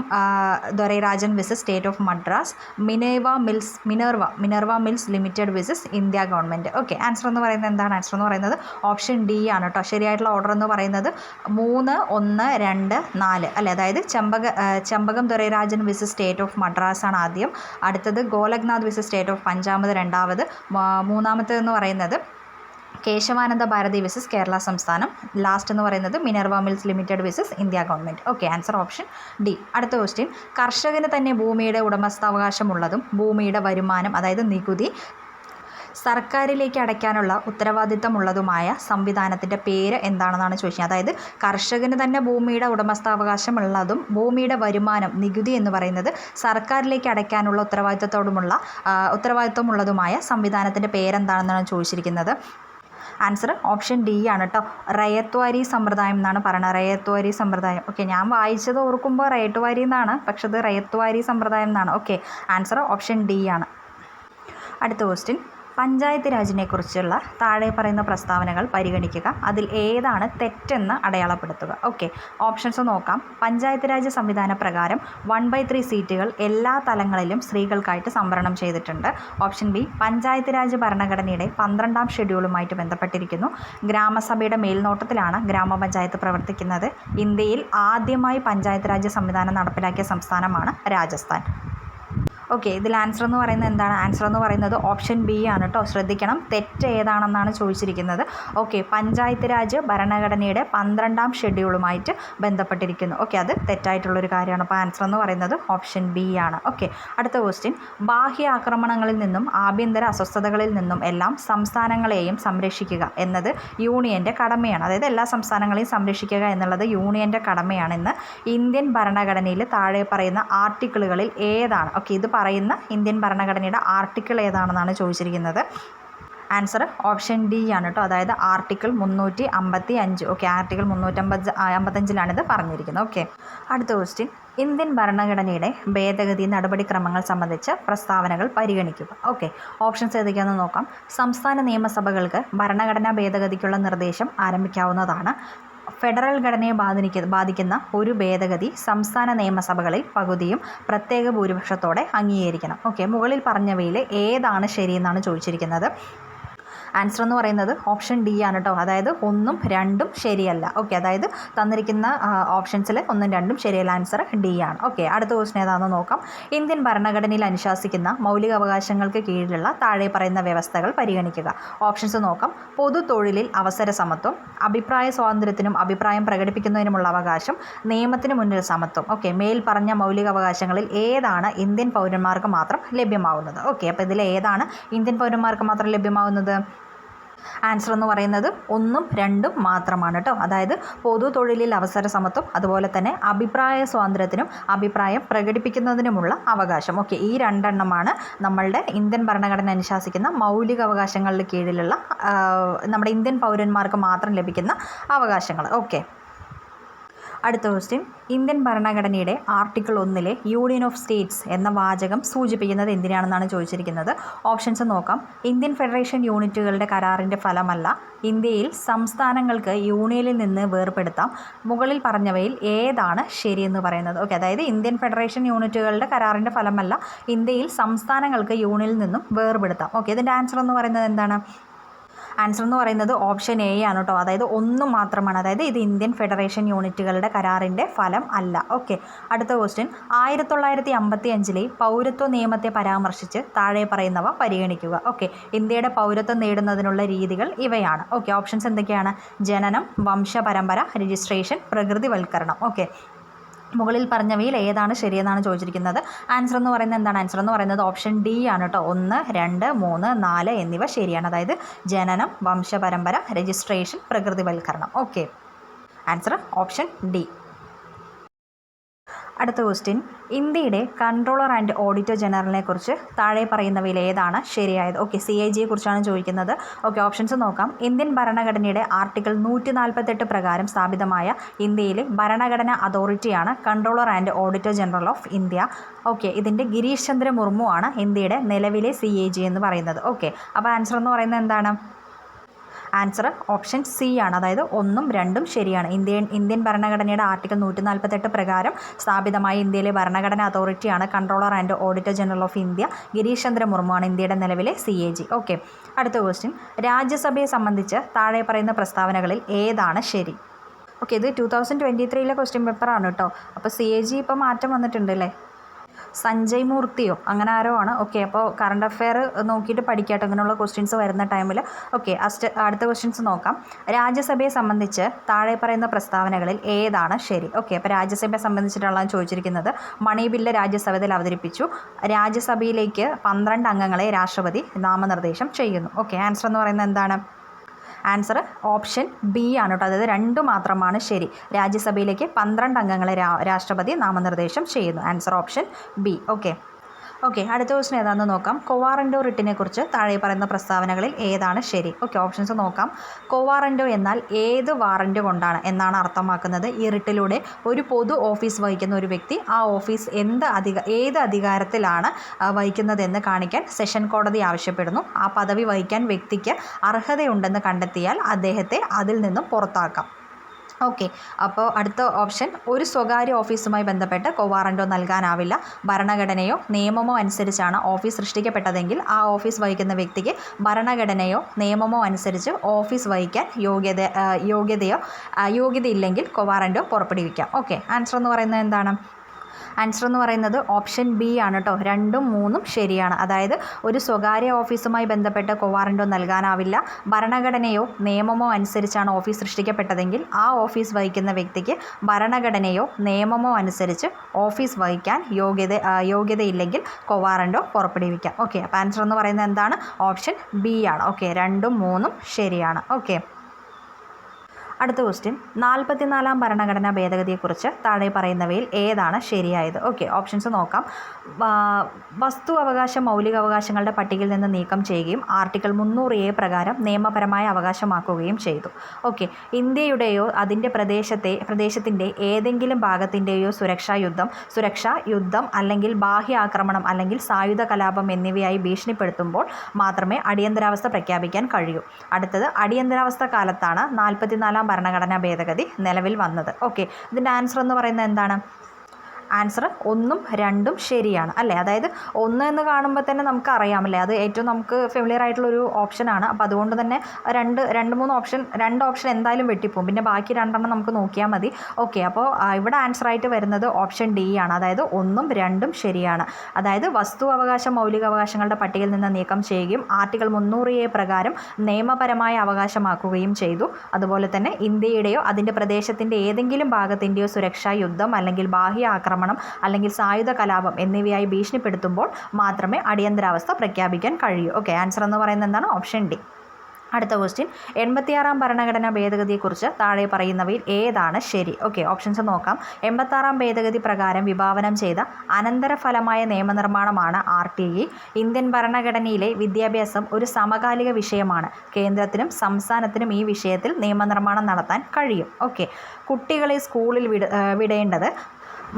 Dorairajan versus state of Madras, Minerva Mills Limited versus India government. Okay, answer എന്ന് പറയുന്നത് എന്താണ്? ആൻസർ എന്ന് പറയുന്നത് ഓപ്ഷൻ ഡി ആണ് കേട്ടോ. ശരിയായിട്ടുള്ള ഓർഡർ എന്ന് പറയുന്നത് 3, 1, 2, 4 അല്ലേ. അതായത് ചമ്പകം Dorairajan versus state of Madras ആണ് ആദ്യം. അടുത്തത് ഗോലഖ്നാഥ് വിസസ് സ്റ്റേറ്റ് ഓഫ് പഞ്ചാബ് രണ്ടാമത്. മൂന്നാമത്തേതെന്ന് പറയുന്നത് കേശവാനന്ദ ഭാരതി വിസസ് കേരള സംസ്ഥാനം. ലാസ്റ്റ് എന്ന് പറയുന്നത് Minerva Mills Limited versus India government. Okay, answer option D. അടുത്ത ക്വസ്റ്റ്യൻ, കർഷകന് തന്നെ ഭൂമിയുടെ ഉടമസ്ഥാവകാശമുള്ളതും ഭൂമിയുടെ വരുമാനം അതായത് നികുതി സർക്കാരിലേക്ക് അടയ്ക്കാനുള്ള ഉത്തരവാദിത്തമുള്ളതുമായ സംവിധാനത്തിൻ്റെ പേര് എന്താണെന്നാണ് ചോദിച്ചത്. അതായത് കർഷകന് തന്നെ ഭൂമിയുടെ ഉടമസ്ഥാവകാശമുള്ളതും ഭൂമിയുടെ വരുമാനം നികുതി എന്ന് പറയുന്നത് സർക്കാരിലേക്ക് അടയ്ക്കാനുള്ള ഉത്തരവാദിത്തമുള്ളതുമായ സംവിധാനത്തിൻ്റെ പേരെന്താണെന്നാണ് ചോദിച്ചിരിക്കുന്നത്. ആൻസർ ഓപ്ഷൻ ഡി ആണ് കേട്ടോ. റയത്വാരി സമ്പ്രദായം എന്നാണ് പറയുന്നത്. റയത്വാരി സമ്പ്രദായം. ഓക്കെ, ഞാൻ വായിച്ചത് ഓർക്കുമ്പോൾ റയത്വാരി എന്നാണ്, പക്ഷെ അത് റയത്വാരി സമ്പ്രദായം എന്നാണ്. ഓക്കെ, ആൻസർ ഓപ്ഷൻ ഡി ആണ്. അടുത്ത ക്വസ്റ്റ്യൻ, പഞ്ചായത്ത് രാജിനെക്കുറിച്ചുള്ള താഴെ പറയുന്ന പ്രസ്താവനകൾ പരിഗണിക്കുക. അതിൽ ഏതാണ് തെറ്റെന്ന് അടയാളപ്പെടുത്തുക. ഓക്കെ, ഓപ്ഷൻസ് നോക്കാം. പഞ്ചായത്ത് രാജ് സംവിധാന പ്രകാരം 1/3 സീറ്റുകൾ എല്ലാ തലങ്ങളിലും സ്ത്രീകൾക്കായിട്ട് സംവരണം ചെയ്തിട്ടുണ്ട്. ഓപ്ഷൻ ബി, പഞ്ചായത്ത് രാജ് ഭരണഘടനയുടെ 12ാം ഷെഡ്യൂളുമായിട്ട് ബന്ധപ്പെട്ടിരിക്കുന്നു. ഗ്രാമസഭയുടെ മേൽനോട്ടത്തിലാണ് ഗ്രാമപഞ്ചായത്ത് പ്രവർത്തിക്കുന്നത്. ഇന്ത്യയിൽ ആദ്യമായി പഞ്ചായത്ത് രാജ് സംവിധാനം നടപ്പിലാക്കിയ സംസ്ഥാനമാണ് രാജസ്ഥാൻ. ഓക്കെ, ഇതിൽ ആൻസർ എന്ന് പറയുന്നത് എന്താണ്? ആൻസർ എന്ന് പറയുന്നത് ഓപ്ഷൻ ബി ആണ് കേട്ടോ. ശ്രദ്ധിക്കണം, തെറ്റ് ഏതാണെന്നാണ് ചോദിച്ചിരിക്കുന്നത്. ഓക്കെ, പഞ്ചായത്ത് രാജ് ഭരണഘടനയുടെ 12ാം ഷെഡ്യൂളുമായിട്ട് ബന്ധപ്പെട്ടിരിക്കുന്നു. ഓക്കെ, അത് തെറ്റായിട്ടുള്ളൊരു കാര്യമാണ്. അപ്പോൾ ആൻസർ എന്ന് പറയുന്നത് ഓപ്ഷൻ ബി ആണ്. ഓക്കെ, അടുത്ത ക്വസ്റ്റ്യൻ, ബാഹ്യ ആക്രമണങ്ങളിൽ നിന്നും ആഭ്യന്തര അസ്വസ്ഥതകളിൽ നിന്നും എല്ലാം സംസ്ഥാനങ്ങളെയും സംരക്ഷിക്കുക എന്നത് യൂണിയൻ്റെ കടമയാണ്. അതായത് എല്ലാ സംസ്ഥാനങ്ങളെയും സംരക്ഷിക്കുക എന്നുള്ളത് യൂണിയൻ്റെ കടമയാണെന്ന് ഇന്ത്യൻ ഭരണഘടനയിൽ താഴെ പറയുന്ന ആർട്ടിക്കിളുകളിൽ ഏതാണ്? ഓക്കെ, ഇത് പറയുന്ന ഇന്ത്യൻ ഭരണഘടനയുടെ ആർട്ടിക്കിൾ ഏതാണെന്നാണ് ചോദിച്ചിരിക്കുന്നത്. ആൻസർ ഓപ്ഷൻ ഡി ആണ് കേട്ടോ. അതായത് ആർട്ടിക്കിൾ 355. ഓക്കെ, ആർട്ടിക്കിൾ 355 പറഞ്ഞിരിക്കുന്നത്. ഓക്കെ, അടുത്ത ക്വസ്റ്റ്യൻ, ഇന്ത്യൻ ഭരണഘടനയുടെ ഭേദഗതി നടപടിക്രമങ്ങൾ സംബന്ധിച്ച് പ്രസ്താവനകൾ പരിഗണിക്കുക. ഓക്കെ, ഓപ്ഷൻസ് ഏതൊക്കെയാണെന്ന് നോക്കാം. സംസ്ഥാന നിയമസഭകൾക്ക് ഭരണഘടനാ ഭേദഗതിക്കുള്ള നിർദ്ദേശം ആരംഭിക്കാവുന്നതാണ്. ഫെഡറൽ ഘടനയെ ബാധിക്കുന്ന ഒരു ഭേദഗതി സംസ്ഥാന നിയമസഭകളിൽ പകുതിയും പ്രത്യേക ഭൂരിപക്ഷത്തോടെ അംഗീകരിക്കണം. ഓക്കെ, മുകളിൽ പറഞ്ഞവയിൽ ഏതാണ് ശരിയെന്നാണ് ചോദിച്ചിരിക്കുന്നത്. ആൻസർ എന്ന് പറയുന്നത് ഓപ്ഷൻ ഡി ആണ് കേട്ടോ. അതായത് 1ഉം 2ഉം ശരിയല്ല. ഓക്കെ, അതായത് തന്നിരിക്കുന്ന ഓപ്ഷൻസിൽ 1ഉം 2ഉം ശരിയല്ല. ആൻസർ ഡി ആണ്. ഓക്കെ, അടുത്ത ക്വസ്റ്റൻ ഏതാണെന്ന് നോക്കാം. ഇന്ത്യൻ ഭരണഘടനയിൽ അനുശാസിക്കുന്ന മൗലികാവകാശങ്ങൾക്ക് കീഴിലുള്ള താഴെ പറയുന്ന വ്യവസ്ഥകൾ പരിഗണിക്കുക. ഓപ്ഷൻസ് നോക്കാം. പൊതു തൊഴിലിൽ അവസര സമത്വം, അഭിപ്രായ സ്വാതന്ത്ര്യത്തിനും അഭിപ്രായം പ്രകടിപ്പിക്കുന്നതിനുമുള്ള അവകാശം, നിയമത്തിന് മുന്നിൽ സമത്വം. ഓക്കെ, മേൽ പറഞ്ഞ മൗലികാവകാശങ്ങളിൽ ഏതാണ് ഇന്ത്യൻ പൗരന്മാർക്ക് മാത്രം ലഭ്യമാവുന്നത്? ഓക്കെ, അപ്പോൾ ഇതിൽ ഏതാണ് ഇന്ത്യൻ പൗരന്മാർക്ക് മാത്രം ലഭ്യമാവുന്നത്? ആൻസർ എന്ന് പറയുന്നത് 1ഉം 2ഉം മാത്രമാണ് കേട്ടോ. അതായത് പൊതു തൊഴിലിൽ അവസര സമത്വം, അതുപോലെ തന്നെ അഭിപ്രായ സ്വാതന്ത്ര്യത്തിനും അഭിപ്രായം പ്രകടിപ്പിക്കുന്നതിനുമുള്ള അവകാശം. ഓക്കെ, ഈ 2 എണ്ണമാണ് നമ്മളുടെ ഇന്ത്യൻ ഭരണഘടന അനുശാസിക്കുന്ന മൗലിക അവകാശങ്ങളുടെ കീഴിലുള്ള നമ്മുടെ ഇന്ത്യൻ പൗരന്മാർക്ക് മാത്രം ലഭിക്കുന്ന അവകാശങ്ങൾ. ഓക്കെ, അടുത്ത ക്വസ്റ്റ്യൻ. ഇന്ത്യൻ ഭരണഘടനയുടെ ആർട്ടിക്കിൾ 1 യൂണിയൻ ഓഫ് സ്റ്റേറ്റ്സ് എന്ന വാചകം സൂചിപ്പിക്കുന്നത് എന്തിനാണെന്നാണ് ചോദിച്ചിരിക്കുന്നത്. ഓപ്ഷൻസ് നോക്കാം. ഇന്ത്യൻ ഫെഡറേഷൻ യൂണിറ്റുകളുടെ കരാറിൻ്റെ ഫലമല്ല, ഇന്ത്യയിൽ സംസ്ഥാനങ്ങൾക്ക് യൂണിയനിൽ നിന്ന് വേർപെടുത്താം, മുകളിൽ പറഞ്ഞവയിൽ ഏതാണ് ശരിയെന്ന് പറയുന്നത്? ഓക്കെ, അതായത് ഇന്ത്യൻ ഫെഡറേഷൻ യൂണിറ്റുകളുടെ കരാറിൻ്റെ ഫലമല്ല, ഇന്ത്യയിൽ സംസ്ഥാനങ്ങൾക്ക് യൂണിയനിൽ നിന്നും വേർപെടുത്താം. ഓക്കെ, ഇതിൻ്റെ ആൻസർ എന്ന് പറയുന്നത് എന്താണ്? ആൻസർ എന്ന് പറയുന്നത് ഓപ്ഷൻ എ ആണ് കേട്ടോ. അതായത് 1 മാത്രമാണ്. അതായത് ഇത് ഇന്ത്യൻ ഫെഡറേഷൻ യൂണിറ്റുകളുടെ കരാറിൻ്റെ ഫലം അല്ല. ഓക്കെ, അടുത്ത ക്വസ്റ്റ്യൻ. 1955 പൗരത്വ നിയമത്തെ പരാമർശിച്ച് താഴെ പറയുന്നവ പരിഗണിക്കുക. ഓക്കെ, ഇന്ത്യയുടെ പൗരത്വം നേടുന്നതിനുള്ള രീതികൾ ഇവയാണ്. ഓക്കെ, ഓപ്ഷൻസ് എന്തൊക്കെയാണ്? ജനനം, വംശപരമ്പര, രജിസ്ട്രേഷൻ, പ്രകൃതിവൽക്കരണം. ഓക്കെ, മുകളിൽ പറഞ്ഞവയിൽ ഏതാണ് ശരിയെന്നാണ് ചോദിച്ചിരിക്കുന്നത്. ആൻസർ എന്ന് പറയുന്നത് എന്താണ്? ആൻസർ എന്ന് പറയുന്നത് ഓപ്ഷൻ ഡി ആണ് കേട്ടോ. 1, 2, 3, 4 എന്നിവ ശരിയാണ്. അതായത് ജനനം, വംശപരമ്പര, രജിസ്ട്രേഷൻ, പ്രകൃതിവൽക്കരണം. Okay, answer option D. അടുത്ത ക്വസ്റ്റ്യൻ. ഇന്ത്യയുടെ കൺട്രോളർ ആൻഡ് ഓഡിറ്റർ ജനറലിനെ കുറിച്ച് താഴെ പറയുന്നവയിൽ ഏതാണ് ശരിയായത്? ഓക്കെ, CAG കുറിച്ചാണ് ചോദിക്കുന്നത്. ഓക്കെ, ഓപ്ഷൻസ് നോക്കാം. ഇന്ത്യൻ ഭരണഘടനയുടെ ആർട്ടിക്കിൾ 148 പ്രകാരം സ്ഥാപിതമായ ഇന്ത്യയിലെ ഭരണഘടനാ അതോറിറ്റിയാണ് controller and auditor general of India. Okay, ഇതിൻ്റെ ഗിരീഷ് ചന്ദ്ര മുർമു ആണ് ഇന്ത്യയുടെ നിലവിലെ CAG എന്ന് പറയുന്നത്. ഓക്കെ, അപ്പോൾ ആൻസർ എന്ന് പറയുന്നത് എന്താണ്? ആൻസർ ഓപ്ഷൻ സി ആണ്. അതായത് 1ഉം 2ഉം ശരിയാണ്. ഇന്ത്യൻ ഭരണഘടനയുടെ ആർട്ടിക്കിൾ 148 പ്രകാരം സ്ഥാപിതമായ ഇന്ത്യയിലെ ഭരണഘടനാ അതോറിറ്റിയാണ് controller and auditor general of India. Girish Chandra Murmu ആണ് ഇന്ത്യയുടെ നിലവിലെ CAG. ഓക്കെ, അടുത്ത ക്വസ്റ്റ്യൻ. രാജ്യസഭയെ സംബന്ധിച്ച് താഴെ പറയുന്ന പ്രസ്താവനകളിൽ ഏതാണ് ശരി? ഓക്കെ, ഇത് 2023 ക്വസ്റ്റ്യൻ പേപ്പറാണ് കേട്ടോ. അപ്പോൾ CAG ഇപ്പോൾ മാറ്റം വന്നിട്ടുണ്ട് അല്ലേ? സഞ്ജയ് മൂർത്തിയോ അങ്ങനെ ആരോ ആണ്. ഓക്കെ, അപ്പോൾ കറണ്ട് അഫെയർ നോക്കിയിട്ട് പഠിക്കാട്ടോ ഇങ്ങനെയുള്ള ക്വസ്റ്റ്യൻസ് വരുന്ന ടൈമിൽ. ഓക്കെ, അടുത്ത ക്വസ്റ്റ്യൻസ് നോക്കാം. രാജ്യസഭയെ സംബന്ധിച്ച് താഴെ പറയുന്ന പ്രസ്താവനകളിൽ ഏതാണ് ശരി? ഓക്കെ, അപ്പോൾ രാജ്യസഭയെ സംബന്ധിച്ചിട്ടുള്ളതാണ് ചോദിച്ചിരിക്കുന്നത്. മണി ബില്ല് രാജ്യസഭയിൽ അവതരിപ്പിച്ചു. രാജ്യസഭയിലേക്ക് 12 അംഗങ്ങളെ രാഷ്ട്രപതി നാമനിർദ്ദേശം ചെയ്യുന്നു. ഓക്കെ, ആൻസർ എന്ന് പറയുന്നത് എന്താണ്? ആൻസർ ഓപ്ഷൻ ബി ആണ് കേട്ടോ. അതായത് 2 മാത്രമാണ് ശരി. രാജ്യസഭയിലേക്ക് 12 അംഗങ്ങളെ രാഷ്ട്രപതി നാമനിർദ്ദേശം ചെയ്യുന്നു. Answer option B. ഓക്കെ, അടുത്ത ക്വസ്റ്റ്യൻ ഏതാണെന്ന് നോക്കാം. കോവാറൻറ്റോ റിട്ടിനെ കുറിച്ച് താഴെ പറയുന്ന പ്രസ്താവനകളിൽ ഏതാണ് ശരി? ഓക്കെ, ഓപ്ഷൻസ് നോക്കാം. കോവാറൻറ്റോ എന്നാൽ ഏത് വാറൻറ്റ് കൊണ്ടാണ് എന്നാണ് അർത്ഥമാക്കുന്നത്. ഈ റിട്ടിലൂടെ ഒരു പൊതു ഓഫീസ് വഹിക്കുന്ന ഒരു വ്യക്തി ആ ഓഫീസ് ഏത് അധികാരത്തിലാണ് വഹിക്കുന്നതെന്ന് കാണിക്കാൻ സെഷൻ കോടതി ആവശ്യപ്പെടുന്നു. ആ പദവി വഹിക്കാൻ വ്യക്തിക്ക് അർഹതയുണ്ടെന്ന് കണ്ടെത്തിയാൽ അദ്ദേഹത്തെ അതിൽ നിന്നും പുറത്താക്കാം. ഓക്കെ, അപ്പോൾ അടുത്ത ഓപ്ഷൻ. ഒരു സ്വകാര്യ ഓഫീസുമായി ബന്ധപ്പെട്ട് കോവാറൻറ്റോ നൽകാനാവില്ല. ഭരണഘടനയോ നിയമമോ അനുസരിച്ചാണ് ഓഫീസ് സൃഷ്ടിക്കപ്പെട്ടതെങ്കിൽ ആ ഓഫീസ് വഹിക്കുന്ന വ്യക്തിക്ക് ഭരണഘടനയോ നിയമമോ അനുസരിച്ച് ഓഫീസ് വഹിക്കാൻ യോഗ്യതയില്ലെങ്കിൽ കോവാറൻറ്റോ പുറപ്പെടുവിക്കാം. ഓക്കെ, ആൻസർ എന്ന് പറയുന്നത് എന്താണ്? ആൻസർ എന്ന് പറയുന്നത് ഓപ്ഷൻ ബി ആണ് കേട്ടോ. 2ഉം 3ഉം ശരിയാണ്. അതായത് ഒരു സ്വകാര്യ ഓഫീസുമായി ബന്ധപ്പെട്ട് കോവാറൻറ്റോ നൽകാനാവില്ല. ഭരണഘടനയോ നിയമമോ അനുസരിച്ചാണ് ഓഫീസ് സൃഷ്ടിക്കപ്പെട്ടതെങ്കിൽ ആ ഓഫീസ് വഹിക്കുന്ന വ്യക്തിക്ക് ഭരണഘടനയോ നിയമമോ അനുസരിച്ച് ഓഫീസ് വഹിക്കാൻ യോഗ്യതയില്ലെങ്കിൽ കോവാറൻറ്റോ പുറപ്പെടുവിക്കാം. ഓക്കെ, അപ്പോൾ ആൻസർ എന്ന് പറയുന്നത് എന്താണ്? ഓപ്ഷൻ ബി ആണ്. ഓക്കെ, 2ഉം 3ഉം ശരിയാണ്. ഓക്കെ, അടുത്ത ക്വസ്റ്റ്യൻ. 44-ാം ഭരണഘടനാ ഭേദഗതിയെക്കുറിച്ച് താഴെ പറയുന്നവയിൽ ഏതാണ് ശരിയായത്? ഓക്കെ, ഓപ്ഷൻസ് നോക്കാം. വസ്തു അവകാശ മൗലികാവകാശങ്ങളുടെ പട്ടികയിൽ നിന്ന് നീക്കം ചെയ്യുകയും ആർട്ടിക്കിൾ 300A പ്രകാരം നിയമപരമായ അവകാശമാക്കുകയും ചെയ്തു. ഓക്കെ, ഇന്ത്യയുടെയോ അതിൻ്റെ പ്രദേശത്തിൻ്റെ ഏതെങ്കിലും ഭാഗത്തിൻ്റെയോ സുരക്ഷ, യുദ്ധം അല്ലെങ്കിൽ ബാഹ്യ ആക്രമണം അല്ലെങ്കിൽ സായുധ കലാപം എന്നിവയായി ഭീഷണിപ്പെടുത്തുമ്പോൾ മാത്രമേ അടിയന്തരാവസ്ഥ പ്രഖ്യാപിക്കാൻ കഴിയൂ. അടുത്തത്, അടിയന്തരാവസ്ഥ കാലത്താണ് 44-ാം ഭരണഘടനാ ഭേദഗതി നിലവിൽ വന്നത്. ഓക്കെ, ഇതിൻ്റെ ആൻസർ എന്ന് പറയുന്നത് എന്താണ്? ആൻസർ 1ഉം 2ഉം ശരിയാണ് അല്ലേ. അതായത് 1 എന്ന് കാണുമ്പോൾ തന്നെ നമുക്ക് അറിയാമല്ലേ, അത് ഏറ്റവും നമുക്ക് ഫെമിലിയർ ആയിട്ടുള്ളൊരു ഓപ്ഷനാണ്. അപ്പോൾ അതുകൊണ്ട് തന്നെ രണ്ട് ഓപ്ഷൻ എന്തായാലും വെട്ടിപ്പോവും. പിന്നെ ബാക്കി 2 നമുക്ക് നോക്കിയാൽ മതി. ഓക്കെ, അപ്പോൾ ഇവിടെ ആൻസർ ആയിട്ട് വരുന്നത് ഓപ്ഷൻ ഡി ആണ്. അതായത് 1ഉം 2ഉം ശരിയാണ്. അതായത് വസ്തു അവകാശം മൗലികാവകാശങ്ങളുടെ പട്ടികയിൽ നിന്ന് നീക്കം ചെയ്യുകയും ആർട്ടിക്കിൾ 300A പ്രകാരം നിയമപരമായ അവകാശമാക്കുകയും ചെയ്തു. അതുപോലെ തന്നെ ഇന്ത്യയുടെയോ അതിൻ്റെ പ്രദേശത്തിൻ്റെ ഏതെങ്കിലും ഭാഗത്തിൻ്റെയോ സുരക്ഷ, യുദ്ധം അല്ലെങ്കിൽ ബാഹ്യ ആക്രമണം അല്ലെങ്കിൽ സായുധ കലാപം എന്നിവയായി ഭീഷണിപ്പെടുത്തുമ്പോൾ മാത്രമേ അടിയന്തരാവസ്ഥ പ്രഖ്യാപിക്കാൻ കഴിയൂ. ഓക്കെ, ആൻസർ എന്ന് പറയുന്നത് എന്താണ്? Option D. അടുത്ത ക്വസ്റ്റ്യൻ, 86ാം ഭരണഘടനാ ഭേദഗതിയെക്കുറിച്ച് താഴെ പറയുന്നവയിൽ ഏതാണ് ശരി? ഓക്കെ, ഓപ്ഷൻസ് നോക്കാം. 86ാം ഭേദഗതി പ്രകാരം വിഭാവനം ചെയ്ത അനന്തരഫലമായ നിയമനിർമ്മാണമാണ് RTI. ഇന്ത്യൻ ഭരണഘടനയിലെ വിദ്യാഭ്യാസം ഒരു സമകാലിക വിഷയമാണ്. കേന്ദ്രത്തിനും സംസ്ഥാനത്തിനും ഈ വിഷയത്തിൽ നിയമനിർമ്മാണം നടത്താൻ കഴിയും. ഓക്കെ, കുട്ടികളെ സ്കൂളിൽ വിടേണ്ടത്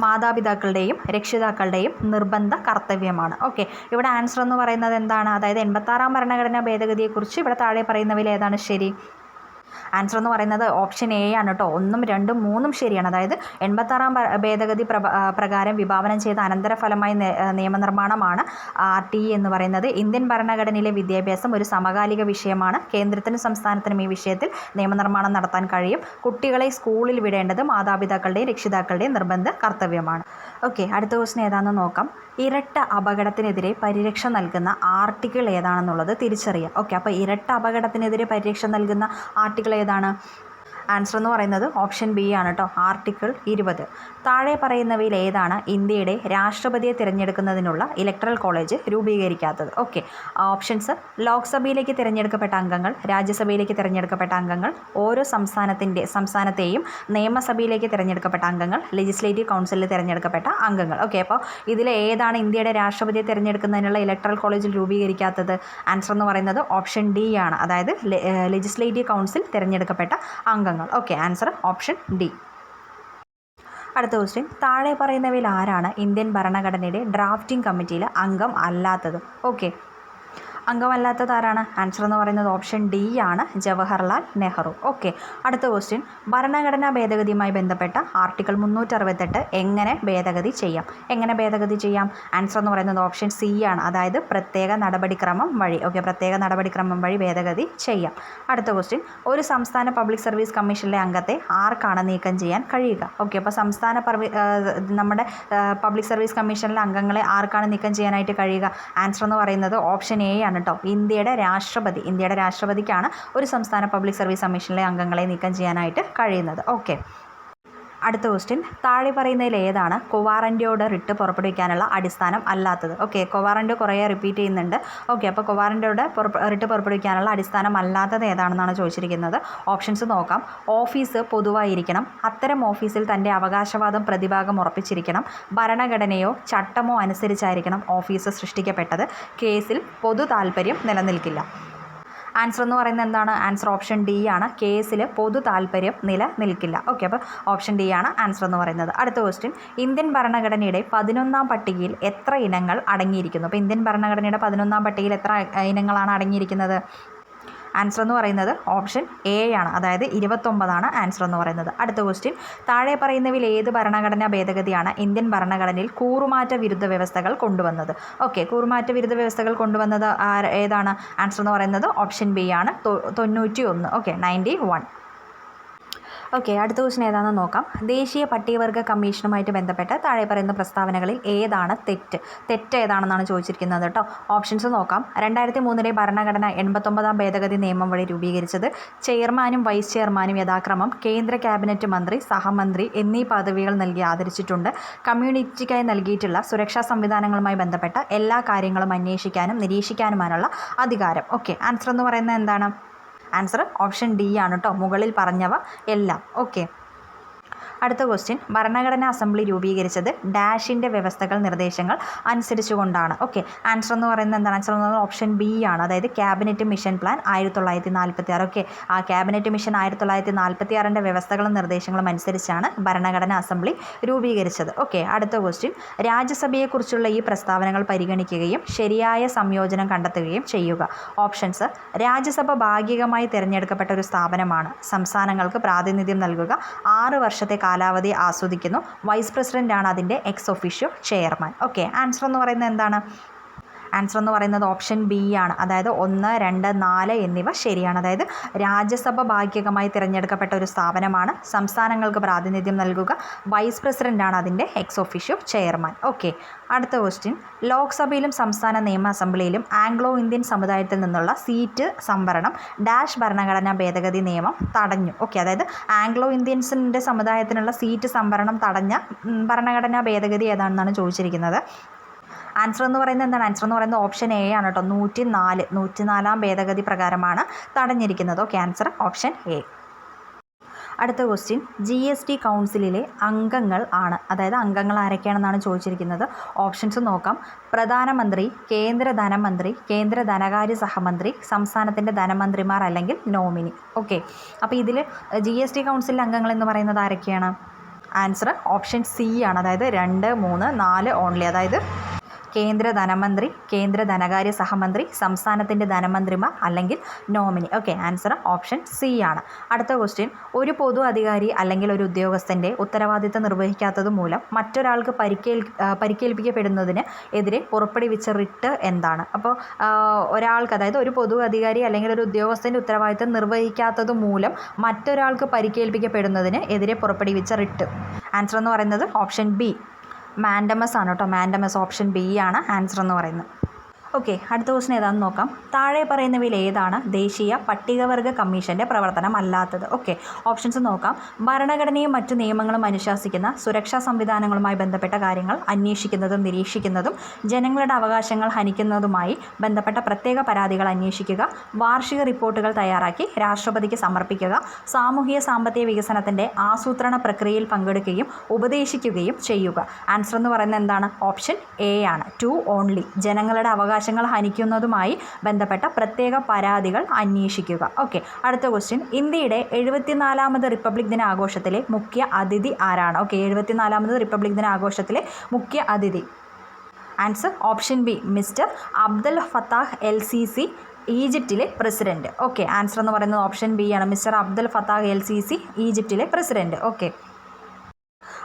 മാതാപിതാക്കളുടെയും രക്ഷിതാക്കളുടെയും നിർബന്ധ കർത്തവ്യമാണ്. ഓക്കെ, ഇവിടെ ആൻസർ എന്ന് പറയുന്നത് എന്താണ്? അതായത് 86ാം ഭരണഘടനാ ഭേദഗതിയെക്കുറിച്ച് ഇവിടെ താഴെ പറയുന്നവയിൽ ഏതാണ് ശരി? ആൻസർ എന്ന് പറയുന്നത് ഓപ്ഷൻ എ ആണ് കേട്ടോ. 1ഉം 2ഉം 3ഉം ശരിയാണ്. അതായത് 86ാം ഭേദഗതി പ്രകാരം വിഭാവനം ചെയ്ത അനന്തരഫലമായ നിയമനിർമ്മാണമാണ് RTI എന്ന് പറയുന്നത്. ഇന്ത്യൻ ഭരണഘടനയിലെ വിദ്യാഭ്യാസം ഒരു സമകാലിക വിഷയമാണ്. കേന്ദ്രത്തിനും സംസ്ഥാനത്തിനും ഈ വിഷയത്തിൽ നിയമനിർമ്മാണം നടത്താൻ കഴിയും. കുട്ടികളെ സ്കൂളിൽ വിടേണ്ടത് മാതാപിതാക്കളുടെയും രക്ഷിതാക്കളുടെയും നിർബന്ധ കർത്തവ്യമാണ്. ഓക്കെ, അടുത്ത ക്വസ്റ്റ്യൻ ഏതാണെന്ന് നോക്കാം. ഇരട്ട അപകടത്തിനെതിരെ പരിരക്ഷ നൽകുന്ന ആർട്ടിക്കിൾ ഏതാണെന്നുള്ളത് തിരിച്ചറിയാം. ഓക്കെ, അപ്പോൾ ഇരട്ട അപകടത്തിനെതിരെ പരിരക്ഷ നൽകുന്ന ആർട്ടിക്കിൾ ഏതാണ്? ആൻസർ എന്ന് പറയുന്നത് ഓപ്ഷൻ ബി ആണ് കേട്ടോ, ആർട്ടിക്കിൾ 20. താഴെ പറയുന്നവയിൽ ഏതാണ് ഇന്ത്യയുടെ രാഷ്ട്രപതിയെ തിരഞ്ഞെടുക്കുന്നതിനുള്ള ഇലക്ടറൽ കോളേജ് രൂപീകരിക്കാത്തത്? ഓക്കെ, ഓപ്ഷൻസ്: ലോക്സഭയിലേക്ക് തിരഞ്ഞെടുക്കപ്പെട്ട അംഗങ്ങൾ, രാജ്യസഭയിലേക്ക് തിരഞ്ഞെടുക്കപ്പെട്ട അംഗങ്ങൾ, ഓരോ സംസ്ഥാനത്തെയും നിയമസഭയിലേക്ക് തിരഞ്ഞെടുക്കപ്പെട്ട അംഗങ്ങൾ, ലെജിസ്ലേറ്റീവ് കൗൺസിലിൽ തിരഞ്ഞെടുക്കപ്പെട്ട അംഗങ്ങൾ. ഓക്കെ, അപ്പോൾ ഇതിൽ ഏതാണ് ഇന്ത്യയുടെ രാഷ്ട്രപതിയെ തിരഞ്ഞെടുക്കുന്നതിനുള്ള ഇലക്ടറൽ കോളേജിൽ രൂപീകരിക്കാത്തത്? ആൻസർ എന്ന് പറയുന്നത് ഓപ്ഷൻ ഡി ആണ്. അതായത് ലെജിസ്ലേറ്റീവ് കൗൺസിൽ തിരഞ്ഞെടുക്കപ്പെട്ട അംഗങ്ങൾ. Okay, answer option D. അടുത്ത ക്വസ്റ്റ്യൻ, താഴെ പറയുന്നവയിൽ ആരാണ് ഇന്ത്യൻ ഭരണഘടനയുടെ ഡ്രാഫ്റ്റിംഗ് കമ്മിറ്റിയിൽ അംഗം അല്ലാത്തത്? ഓക്കെ, അംഗമല്ലാത്തത് ആരാണ്? ആൻസർ എന്ന് പറയുന്നത് ഓപ്ഷൻ ഡി ആണ്, ജവഹർലാൽ നെഹ്റു. ഓക്കെ, അടുത്ത ക്വസ്റ്റ്യൻ, ഭരണഘടനാ ഭേദഗതിയുമായി ബന്ധപ്പെട്ട ആർട്ടിക്കിൾ 368 എങ്ങനെ ഭേദഗതി ചെയ്യാം? ആൻസർ എന്ന് പറയുന്നത് ഓപ്ഷൻ സി ആണ്. അതായത് പ്രത്യേക നടപടിക്രമം വഴി. ഓക്കെ, പ്രത്യേക നടപടിക്രമം വഴി ഭേദഗതി ചെയ്യാം. അടുത്ത ക്വസ്റ്റ്യൻ, ഒരു സംസ്ഥാന പബ്ലിക് സർവീസ് കമ്മീഷനിലെ അംഗത്തെ ആർക്കാണ് നീക്കം ചെയ്യാൻ കഴിയുക? ഓക്കെ, അപ്പോൾ നമ്മുടെ പബ്ലിക് സർവീസ് കമ്മീഷനിലെ അംഗങ്ങളെ ആർക്കാണ് നീക്കം ചെയ്യാനായിട്ട് കഴിയുക? ആൻസർ എന്ന് പറയുന്നത് ഓപ്ഷൻ എ ആണ് കേട്ടോ, ഇന്ത്യയുടെ രാഷ്ട്രപതിക്കാണ് ഒരു സംസ്ഥാന പബ്ലിക് സർവീസ് കമ്മീഷനിലെ അംഗങ്ങളെ നീക്കം ചെയ്യാനായിട്ട് കഴിയുന്നത്. ഓക്കെ, അടുത്ത ക്വസ്റ്റ്യൻ, താഴെ പറയുന്നതിൽ ഏതാണ് കൊവാറന്റിയോട് റിട്ട് പുറപ്പെടുവിക്കാനുള്ള അടിസ്ഥാനം അല്ലാത്തത്? ഓക്കെ, കൊവാറന്റിയോ കുറേ റിപ്പീറ്റ് ചെയ്യുന്നുണ്ട്. ഓക്കെ, അപ്പോൾ കൊവാറന്റിയോട് റിട്ട് പുറപ്പെടുവിക്കാനുള്ള അടിസ്ഥാനം അല്ലാത്തത് ഏതാണെന്നാണ് ചോദിച്ചിരിക്കുന്നത്. ഓപ്ഷൻസ് നോക്കാം. ഓഫീസ് പൊതുവായിരിക്കണം, അത്തരം ഓഫീസിൽ തൻ്റെ അവകാശവാദം പ്രതിഭാഗം ഉറപ്പിച്ചിരിക്കണം, ഭരണഘടനയോ ചട്ടമോ അനുസരിച്ചായിരിക്കണം ഓഫീസ് സൃഷ്ടിക്കപ്പെട്ടത്, കേസിൽ പൊതു താൽപ്പര്യം നിലനിൽക്കില്ല. ആൻസർ എന്ന് പറയുന്നത് എന്താണ്? ആൻസർ ഓപ്ഷൻ ഡി ആണ്, കേസിൽ പൊതു താൽപ്പര്യം നിലനിൽക്കില്ല. ഓക്കെ, അപ്പോൾ ഓപ്ഷൻ ഡി ആണ് ആൻസർ എന്ന് പറയുന്നത്. അടുത്ത ക്വസ്റ്റ്യൻ, ഇന്ത്യൻ ഭരണഘടനയുടെ 11ാം പട്ടികയിൽ എത്ര ഇനങ്ങൾ അടങ്ങിയിരിക്കുന്നു? അപ്പോൾ ഇന്ത്യൻ ഭരണഘടനയുടെ 11ാം പട്ടികയിൽ എത്ര ഇനങ്ങളാണ് അടങ്ങിയിരിക്കുന്നത്? ആൻസർ എന്ന് പറയുന്നത് ഓപ്ഷൻ എ ആണ്. അതായത് 29 ആൻസർ എന്ന് പറയുന്നത്. അടുത്ത ക്വസ്റ്റ്യൻ, താഴെ പറയുന്നവയിൽ ഏത് ഭരണഘടനാ ഭേദഗതിയാണ് ഇന്ത്യൻ ഭരണഘടനയിൽ കൂറുമാറ്റ വിരുദ്ധ വ്യവസ്ഥകൾ കൊണ്ടുവന്നത്? ഓക്കെ, കൂറുമാറ്റ വിരുദ്ധ വ്യവസ്ഥകൾ കൊണ്ടുവന്നത് ഏതാണ്? ആൻസർ എന്ന് പറയുന്നത് ഓപ്ഷൻ ബി ആണ്, 91. ഓക്കെ, 91. ഓക്കെ, അടുത്ത ക്വസ്റ്റ്യൻ ഏതാണെന്ന് നോക്കാം. ദേശീയ പട്ടികവർഗ കമ്മീഷനുമായിട്ട് ബന്ധപ്പെട്ട് താഴെ പറയുന്ന പ്രസ്താവനകളിൽ ഏതാണ് തെറ്റ് ഏതാണെന്നാണ് ചോദിച്ചിരിക്കുന്നത് കേട്ടോ. ഓപ്ഷൻസ് നോക്കാം. 2003 ഭരണഘടന 89ാം ഭേദഗതി നിയമം വഴി രൂപീകരിച്ചത്. ചെയർമാനും വൈസ് ചെയർമാനും യഥാക്രമം കേന്ദ്ര ക്യാബിനറ്റ് മന്ത്രി, സഹമന്ത്രി എന്നീ പദവികൾ നൽകി ആദരിച്ചിട്ടുണ്ട്. കമ്മ്യൂണിറ്റിക്കായി നൽകിയിട്ടുള്ള സുരക്ഷാ സംവിധാനങ്ങളുമായി ബന്ധപ്പെട്ട എല്ലാ കാര്യങ്ങളും അന്വേഷിക്കാനും നിരീക്ഷിക്കാനുമായുള്ള അധികാരം. ഓക്കെ, ആൻസർ എന്ന് പറയുന്നത് എന്താണ്? ആൻസർ ഓപ്ഷൻ ഡി ആണ് കേട്ടോ, മുകളിൽ പറഞ്ഞവ എല്ലാം. ഓക്കെ, അടുത്ത ക്വസ്റ്റ്യൻ, ഭരണഘടനാ അസംബ്ലി രൂപീകരിച്ചത് ഡാഷിൻ്റെ വ്യവസ്ഥകൾ നിർദ്ദേശങ്ങൾ അനുസരിച്ചുകൊണ്ടാണ്. ഓക്കെ, ആൻസർ എന്ന് പറയുന്നത് എന്താണ്? ആൻസർ എന്ന് പറയുന്നത് ഓപ്ഷൻ ബി ആണ്. അതായത് ക്യാബിനറ്റ് മിഷൻ പ്ലാൻ 1946. ഓക്കെ, ആ ക്യാബിനറ്റ് മിഷൻ 1946ൻ്റെ വ്യവസ്ഥകളും നിർദ്ദേശങ്ങളും അനുസരിച്ചാണ് ഭരണഘടനാ അസംബ്ലി രൂപീകരിച്ചത്. ഓക്കെ, അടുത്ത ക്വസ്റ്റ്യൻ, രാജ്യസഭയെക്കുറിച്ചുള്ള ഈ പ്രസ്താവനകൾ പരിഗണിക്കുകയും ശരിയായ സംയോജനം കണ്ടെത്തുകയും ചെയ്യുക. ഓപ്ഷൻസ്: രാജ്യസഭ ഭാഗികമായി തിരഞ്ഞെടുക്കപ്പെട്ട ഒരു സ്ഥാപനമാണ്. സംസ്ഥാനങ്ങൾക്ക് പ്രാതിനിധ്യം നൽകുക. 6 വർഷത്തെ കാലാവധി ആസ്വദിക്കുന്നു. വൈസ് പ്രസിഡൻ്റാണ് അതിൻ്റെ ex officio chairman. Okay, answer എന്ന് പറയുന്നത് എന്താണ്? ആൻസർ എന്ന് പറയുന്നത് ഓപ്ഷൻ ബി ആണ്. അതായത് 1, 2, 4 എന്നിവ ശരിയാണ്. അതായത് രാജ്യസഭ ഭാഗികമായി തിരഞ്ഞെടുക്കപ്പെട്ട ഒരു സ്ഥാപനമാണ്. സംസ്ഥാനങ്ങൾക്ക് പ്രാതിനിധ്യം നൽകുക. വൈസ് പ്രസിഡൻ്റാണ് അതിൻ്റെ എക്സ് ഒഫീഷ്യോ ചെയർമാൻ. ഓക്കെ, അടുത്ത ക്വസ്റ്റ്യൻ. ലോക്സഭയിലും സംസ്ഥാന നിയമ അസംബ്ലിയിലും ആംഗ്ലോ ഇന്ത്യൻ സമുദായത്തിൽ നിന്നുള്ള സീറ്റ് സംവരണം ഡാഷ് ഭരണഘടനാ ഭേദഗതി നിയമം തടഞ്ഞു. ഓക്കെ, അതായത് ആംഗ്ലോ ഇന്ത്യൻസിൻ്റെ സമുദായത്തിനുള്ള സീറ്റ് സംവരണം തടഞ്ഞ ഭരണഘടനാ ഭേദഗതി ഏതാണെന്നാണ് ചോദിച്ചിരിക്കുന്നത്. ആൻസർ എന്ന് പറയുന്നത് എന്താണ്? ആൻസർ എന്ന് പറയുന്നത് ഓപ്ഷൻ എ ആണ് കേട്ടോ. 104 ഭേദഗതി പ്രകാരമാണ് തടഞ്ഞിരിക്കുന്നത്. Okay, answer option A. അടുത്ത ക്വസ്റ്റ്യൻ. GST കൗൺസിലിലെ അംഗങ്ങൾ ആണ്. അതായത് അംഗങ്ങൾ ആരൊക്കെയാണെന്നാണ് ചോദിച്ചിരിക്കുന്നത്. ഓപ്ഷൻസ് നോക്കാം. പ്രധാനമന്ത്രി, കേന്ദ്ര ധനമന്ത്രി, കേന്ദ്ര ധനകാര്യ സഹമന്ത്രി, സംസ്ഥാനത്തിൻ്റെ ധനമന്ത്രിമാർ അല്ലെങ്കിൽ നോമിനി. ഓക്കെ, അപ്പോൾ ഇതിൽ GST കൗൺസിലിലെ അംഗങ്ങൾ എന്ന് പറയുന്നത് ആരൊക്കെയാണ്? ആൻസർ ഓപ്ഷൻ സി ആണ്. അതായത് 2, 3, 4 ഓൺലി. അതായത് കേന്ദ്ര ധനമന്ത്രി, കേന്ദ്ര ധനകാര്യ സഹമന്ത്രി, സംസ്ഥാനത്തിൻ്റെ ധനമന്ത്രിമാർ അല്ലെങ്കിൽ nominee. Okay, answer option C ആണ്. അടുത്ത ക്വസ്റ്റ്യൻ. ഒരു പൊതു അധികാരി അല്ലെങ്കിൽ ഒരു ഉദ്യോഗസ്ഥൻ്റെ ഉത്തരവാദിത്തം നിർവഹിക്കാത്തത് മൂലം മറ്റൊരാൾക്ക് പരിക്കേൽപ്പിക്കപ്പെടുന്നതിന് എതിരെ പുറപ്പെടുവിച്ച റിട്ട് എന്താണ്? അപ്പോൾ ഒരാൾക്ക്, അതായത് ഒരു പൊതു അധികാരി അല്ലെങ്കിൽ ഒരു ഉദ്യോഗസ്ഥൻ്റെ ഉത്തരവാദിത്തം നിർവഹിക്കാത്തത് മൂലം മറ്റൊരാൾക്ക് പരിക്കേൽപ്പിക്കപ്പെടുന്നതിന് എതിരെ പുറപ്പെടുവിച്ച റിട്ട്. ആൻസർ എന്ന് പറയുന്നത് ഓപ്ഷൻ ബി, മാൻഡമസ് ആണ് കേട്ടോ. മാൻഡമസ് ഓപ്ഷൻ ബി ആണ് ആൻസർ എന്ന് പറയുന്നത്. ഓക്കെ, അടുത്ത ക്വസ്റ്റ്യൻ ഏതാണെന്ന് നോക്കാം. താഴെ പറയുന്നവയിൽ ഏതാണ് ദേശീയ പട്ടികവർഗ കമ്മീഷൻ്റെ പ്രവർത്തനം അല്ലാത്തത്? ഓക്കെ, ഓപ്ഷൻസ് നോക്കാം. ഭരണഘടനയും മറ്റു നിയമങ്ങളും അനുശാസിക്കുന്ന സുരക്ഷാ സംവിധാനങ്ങളുമായി ബന്ധപ്പെട്ട കാര്യങ്ങൾ അന്വേഷിക്കുന്നതും നിരീക്ഷിക്കുന്നതും ജനങ്ങളുടെ അവകാശങ്ങൾ ഹനിക്കുന്നതുമായി ബന്ധപ്പെട്ട പ്രത്യേക പരാതികൾ അന്വേഷിക്കുക, വാർഷിക റിപ്പോർട്ടുകൾ തയ്യാറാക്കി രാഷ്ട്രപതിക്ക് സമർപ്പിക്കുക, സാമൂഹിക സാമ്പത്തിക വികസനത്തിൻ്റെ ആസൂത്രണ പ്രക്രിയയിൽ പങ്കെടുക്കുകയും ഉപദേശിക്കുകയും ചെയ്യുക. ആൻസർ എന്ന് പറയുന്നത് എന്താണ്? ഓപ്ഷൻ എ ആണ്, 2 ഓൺലി. ജനങ്ങളുടെ അവകാശങ്ങൾ ഹനിക്കുന്നതുമായി ബന്ധപ്പെട്ട പ്രത്യേക പരാതികൾ അന്വേഷിക്കുക. ഓക്കെ, അടുത്ത ക്വസ്റ്റ്യൻ. ഇന്ത്യയുടെ 74ാമത് റിപ്പബ്ലിക് ദിനാഘോഷത്തിലെ മുഖ്യ അതിഥി ആരാണ്? ഓക്കെ, 74ാമത് റിപ്പബ്ലിക് ദിനാഘോഷത്തിലെ മുഖ്യ അതിഥി. Answer option B, mister Abdul Fattah LCC, ഈജിപ്തിലെ പ്രസിഡന്റ്. ഓക്കെ, ആൻസർ എന്ന് പറയുന്നത് ഓപ്ഷൻ ബി ആണ്, മിസ്റ്റർ അബ്ദുൽ ഫത്താഹ് LCC, ഈജിപ്തിലെ പ്രസിഡന്റ്. ഓക്കെ,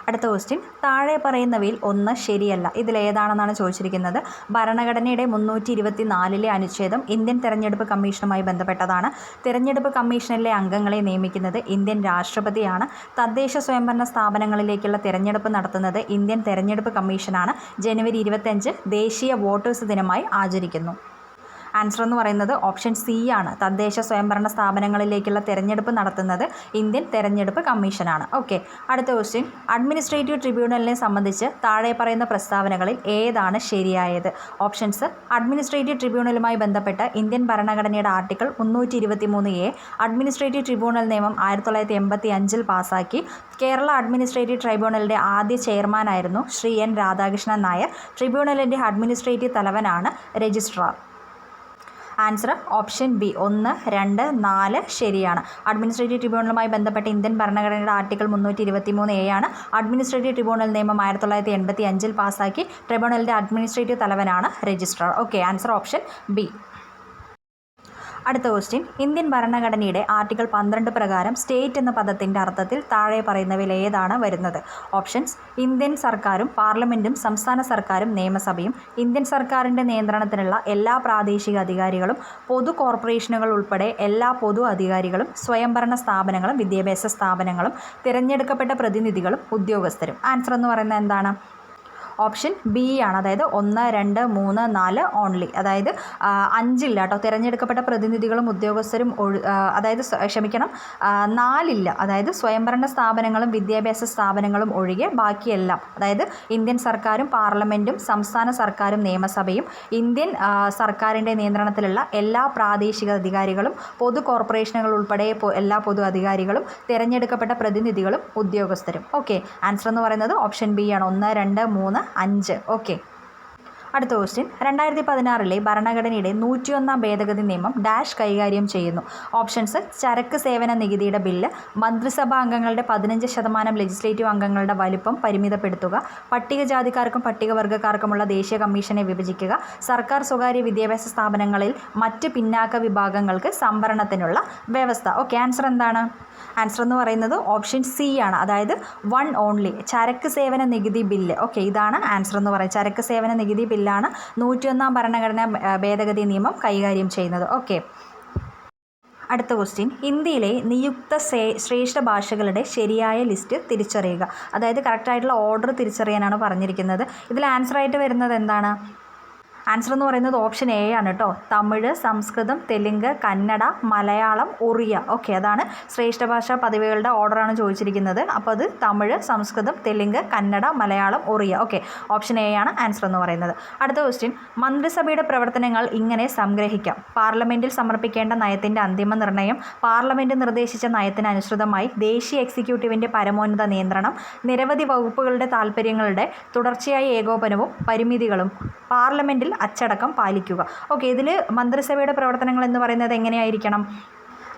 അടുത്ത ക്വസ്റ്റ്യൻ. താഴെ പറയുന്നവയിൽ ഒന്ന് ശരിയല്ല. ഇതിലേതാണെന്നാണ് ചോദിച്ചിരിക്കുന്നത്. ഭരണഘടനയുടെ 324 അനുച്ഛേദം ഇന്ത്യൻ തെരഞ്ഞെടുപ്പ് കമ്മീഷനുമായി ബന്ധപ്പെട്ടതാണ്. തെരഞ്ഞെടുപ്പ് കമ്മീഷനിലെ അംഗങ്ങളെ നിയമിക്കുന്നത് ഇന്ത്യൻ രാഷ്ട്രപതിയാണ്. തദ്ദേശ സ്വയംഭരണ സ്ഥാപനങ്ങളിലേക്കുള്ള തിരഞ്ഞെടുപ്പ് നടത്തുന്നത് ഇന്ത്യൻ തെരഞ്ഞെടുപ്പ് കമ്മീഷനാണ്. ജനുവരി 25 ദേശീയ വോട്ടേഴ്സ് ദിനമായി ആചരിക്കുന്നു. ആൻസർ എന്ന് പറയുന്നത് ഓപ്ഷൻ സി ആണ്. തദ്ദേശ സ്വയംഭരണ സ്ഥാപനങ്ങളിലേക്കുള്ള തിരഞ്ഞെടുപ്പ് നടത്തുന്നത് ഇന്ത്യൻ തെരഞ്ഞെടുപ്പ് കമ്മീഷനാണ്. ഓക്കെ, അടുത്ത ക്വസ്റ്റ്യൻ. അഡ്മിനിസ്ട്രേറ്റീവ് ട്രിബ്യൂണലിനെ സംബന്ധിച്ച് താഴെ പറയുന്ന പ്രസ്താവനകളിൽ ഏതാണ് ശരിയായത്? ഓപ്ഷൻസ്. അഡ്മിനിസ്ട്രേറ്റീവ് ട്രിബ്യൂണലുമായി ബന്ധപ്പെട്ട് ഇന്ത്യൻ ഭരണഘടനയുടെ ആർട്ടിക്കിൾ 323A അഡ്മിനിസ്ട്രേറ്റീവ് ട്രിബ്യൂണൽ നിയമം 1985 പാസാക്കി. കേരള അഡ്മിനിസ്ട്രേറ്റീവ് ട്രൈബ്യൂണലിൻ്റെ ആദ്യ ചെയർമാനായിരുന്നു ശ്രീ N. രാധാകൃഷ്ണൻ നായർ. ട്രിബ്യൂണലിൻ്റെ അഡ്മിനിസ്ട്രേറ്റീവ് തലവനാണ് രജിസ്ട്രാർ. ആൻസർ ഓപ്ഷൻ ബി, 1, 2, 4 ശരിയാണ്. അഡ്മിനിസ്ട്രേറ്റീവ് ട്രിബ്യൂണലുമായി ബന്ധപ്പെട്ട ഇന്ത്യൻ ഭരണഘടനയുടെ ആർട്ടിക്കിൾ 323A ആണ്. അഡ്മിനിസ്ട്രേറ്റീവ് ട്രിബ്യൂണൽ നിയമം 1985 പാസാക്കി. ട്രിബ്യൂണലിൻ്റെ അഡ്മിനിസ്ട്രേറ്റീവ് തലവനാണ് രജിസ്ട്രാർ. Okay, answer option B. അടുത്ത ക്വസ്റ്റ്യൻ. ഇന്ത്യൻ ഭരണഘടനയുടെ ആർട്ടിക്കിൾ 12 പ്രകാരം സ്റ്റേറ്റ് എന്ന പദത്തിൻ്റെ അർത്ഥത്തിൽ താഴെ പറയുന്നവയിൽ ഏതാണ് വരുന്നത്? ഓപ്ഷൻസ്. ഇന്ത്യൻ സർക്കാരും പാർലമെൻറ്റും സംസ്ഥാന സർക്കാരും നിയമസഭയും ഇന്ത്യൻ സർക്കാരിൻ്റെ നിയന്ത്രണത്തിലുള്ള എല്ലാ പ്രാദേശിക അധികാരികളും പൊതു കോർപ്പറേഷനുകൾ ഉൾപ്പെടെ എല്ലാ പൊതു അധികാരികളും സ്വയംഭരണ സ്ഥാപനങ്ങളും വിദ്യാഭ്യാസ സ്ഥാപനങ്ങളും തിരഞ്ഞെടുക്കപ്പെട്ട പ്രതിനിധികളും ഉദ്യോഗസ്ഥരും. ആൻസർ എന്ന് പറയുന്നത് എന്താണ്? ഓപ്ഷൻ ബി ആണ്. അതായത് 1, 2, 3, 4 ഓൺലി. അതായത് 5 ഇല്ല കേട്ടോ. തിരഞ്ഞെടുക്കപ്പെട്ട പ്രതിനിധികളും ഉദ്യോഗസ്ഥരും അതായത് 4 ഇല്ല. അതായത് സ്വയംഭരണ സ്ഥാപനങ്ങളും വിദ്യാഭ്യാസ സ്ഥാപനങ്ങളും ഒഴികെ ബാക്കിയെല്ലാം, അതായത് ഇന്ത്യൻ സർക്കാരും പാർലമെൻറ്റും സംസ്ഥാന സർക്കാരും നിയമസഭയും ഇന്ത്യൻ സർക്കാരിൻ്റെ നിയന്ത്രണത്തിലുള്ള എല്ലാ പ്രാദേശിക അധികാരികളും പൊതു കോർപ്പറേഷനുകൾ ഉൾപ്പെടെ എല്ലാ പൊതു അധികാരികളും തിരഞ്ഞെടുക്കപ്പെട്ട പ്രതിനിധികളും ഉദ്യോഗസ്ഥരും. ഓക്കെ, ആൻസർ എന്ന് പറയുന്നത് ഓപ്ഷൻ ബി ആണ്. 1, 2, 3, 5. ഓക്കെ, അടുത്ത ക്വസ്റ്റ്യൻ 2016 ഭരണഘടനയുടെ 101 ഭേദഗതി നിയമം ഡാഷ് കൈകാര്യം ചെയ്യുന്നു. ഓപ്ഷൻസ്: ചരക്ക് സേവന നികുതിയുടെ ബില്ല്, മന്ത്രിസഭാ അംഗങ്ങളുടെ 15% ലെജിസ്ലേറ്റീവ് അംഗങ്ങളുടെ വലിപ്പം പരിമിതപ്പെടുത്തുക, പട്ടികജാതിക്കാർക്കും പട്ടികവർഗ്ഗക്കാർക്കുമുള്ള ദേശീയ കമ്മീഷനെ വിഭജിക്കുക, സർക്കാർ സ്വകാര്യ വിദ്യാഭ്യാസ സ്ഥാപനങ്ങളിൽ മറ്റ് പിന്നാക്ക വിഭാഗങ്ങൾക്ക് സംവരണത്തിനുള്ള വ്യവസ്ഥ. ഓക്കെ, ആൻസർ എന്താണ്? ആൻസർ എന്ന് പറയുന്നത് ഓപ്ഷൻ സി ആണ്, അതായത് 1 ഓൺലി, ചരക്ക് സേവന നികുതി ബില്ല്. ഓക്കെ, ഇതാണ് ആൻസർ എന്ന് പറയുന്നത്. ചരക്ക് സേവന നികുതി ബില്ലാണ് 101 ഭരണഘടനാ ഭേദഗതി നിയമം കൈകാര്യം ചെയ്യുന്നത്. ഓക്കെ, അടുത്ത ക്വസ്റ്റ്യൻ: ഇന്ത്യയിലെ നിയുക്ത ശ്രേഷ്ഠ ഭാഷകളുടെ ശരിയായ ലിസ്റ്റ് തിരിച്ചറിയുക. അതായത് കറക്റ്റായിട്ടുള്ള ഓർഡർ തിരിച്ചറിയാനാണ് പറഞ്ഞിരിക്കുന്നത്. ഇതിൽ ആൻസറായിട്ട് വരുന്നത് എന്താണ്? ആൻസർ എന്ന് പറയുന്നത് ഓപ്ഷൻ എ ആണ് കേട്ടോ. തമിഴ്, സംസ്കൃതം, തെലുങ്ക്, കന്നഡ, മലയാളം, ഒറിയ. ഓക്കെ, അതാണ് ശ്രേഷ്ഠ ഭാഷാ പദവികളുടെ ഓർഡറാണ് ചോദിച്ചിരിക്കുന്നത്. അപ്പോൾ അത് Tamil, Samskritam, Telugu, Kannada, Malayalam, Oriya. Okay, option A ആണ് ആൻസർ എന്ന് പറയുന്നത്. അടുത്ത ക്വസ്റ്റ്യൻ: മന്ത്രിസഭയുടെ പ്രവർത്തനങ്ങൾ ഇങ്ങനെ സംഗ്രഹിക്കാം. പാർലമെൻറ്റിൽ സമർപ്പിക്കേണ്ട നയത്തിൻ്റെ അന്തിമ നിർണ്ണയം, പാർലമെൻറ്റ് നിർദ്ദേശിച്ച നയത്തിന് അനുസൃതമായി ദേശീയ എക്സിക്യൂട്ടീവിൻ്റെ പരമോന്നത നിയന്ത്രണം, നിരവധി വകുപ്പുകളുടെ താൽപ്പര്യങ്ങളുടെ തുടർച്ചയായ ഏകോപനവും പരിമിതികളും, പാർലമെൻറ്റിൽ അച്ചടക്കം പാലിക്കുക. ഓക്കെ, ഇതിൽ മന്ത്രിസഭയുടെ പ്രവർത്തനങ്ങൾ എന്ന് പറയുന്നത് എങ്ങനെയായിരിക്കണം?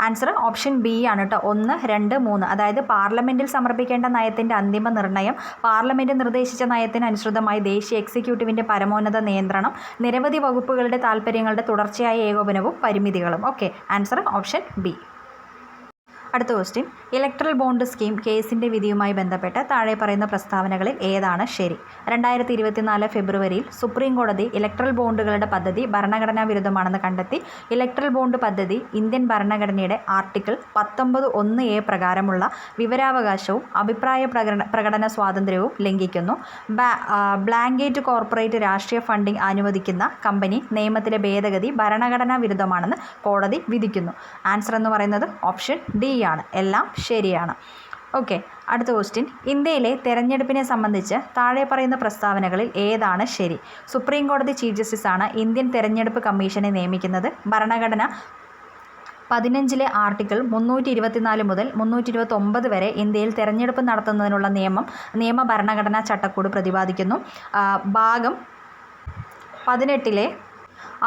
ആൻസർ ഓപ്ഷൻ ബി ആണ് കേട്ടോ. 1, 2, 3. അതായത് പാർലമെൻറ്റിൽ സമർപ്പിക്കേണ്ട നയത്തിൻ്റെ അന്തിമ നിർണ്ണയം, പാർലമെൻറ്റ് നിർദ്ദേശിച്ച നയത്തിന് അനുസൃതമായി ദേശീയ എക്സിക്യൂട്ടീവിൻ്റെ പരമോന്നത നിയന്ത്രണം, നിരവധി വകുപ്പുകളുടെ താൽപ്പര്യങ്ങളുടെ തുടർച്ചയായ ഏകോപനവും പരിമിതികളും. Okay, answer option B. അടുത്ത ക്വസ്റ്റ്യൻ: ഇലക്ട്രൽ ബോണ്ട് സ്കീം കേസിൻ്റെ വിധിയുമായി ബന്ധപ്പെട്ട് താഴെ പറയുന്ന പ്രസ്താവനകളിൽ ഏതാണ് ശരി? 2024 ഫെബ്രുവരിയിൽ സുപ്രീം കോടതി ഇലക്ട്രൽ ബോണ്ടുകളുടെ പദ്ധതി ഭരണഘടനാ വിരുദ്ധമാണെന്ന് കണ്ടെത്തി. ഇലക്ട്രൽ ബോണ്ട് പദ്ധതി ഇന്ത്യൻ ഭരണഘടനയുടെ ആർട്ടിക്കിൾ 19(1)(a) പ്രകാരമുള്ള വിവരാവകാശവും അഭിപ്രായ പ്രകടന സ്വാതന്ത്ര്യവും ലംഘിക്കുന്നു. ബ്ലാങ്കറ്റ് കോർപ്പറേറ്റ് രാഷ്ട്രീയ ഫണ്ടിംഗ് അനുവദിക്കുന്ന കമ്പനി നിയമത്തിലെ ഭേദഗതി ഭരണഘടനാ വിരുദ്ധമാണെന്ന് കോടതി വിധിക്കുന്നു. ആൻസർ എന്ന് പറയുന്നത് ഓപ്ഷൻ ഡി ആണ്. എല്ലാം ശരിയാണ്. ഓക്കെ, അടുത്ത ക്വസ്റ്റ്യൻ: ഇന്ത്യയിലെ തെരഞ്ഞെടുപ്പിനെ സംബന്ധിച്ച് താഴെ പറയുന്ന പ്രസ്താവനകളിൽ ഏതാണ് ശരി? സുപ്രീം കോടതി ചീഫ് ജസ്റ്റിസാണ് ഇന്ത്യൻ തെരഞ്ഞെടുപ്പ് കമ്മീഷനെ നിയമിക്കുന്നത്. ഭരണഘടന 15 ആർട്ടിക്കിൾ 324 മുതൽ 329 വരെ ഇന്ത്യയിൽ തെരഞ്ഞെടുപ്പ് നടത്തുന്നതിനുള്ള നിയമ ഭരണഘടനാ ചട്ടക്കൂട് പ്രതിപാദിക്കുന്നു. ഭാഗം 18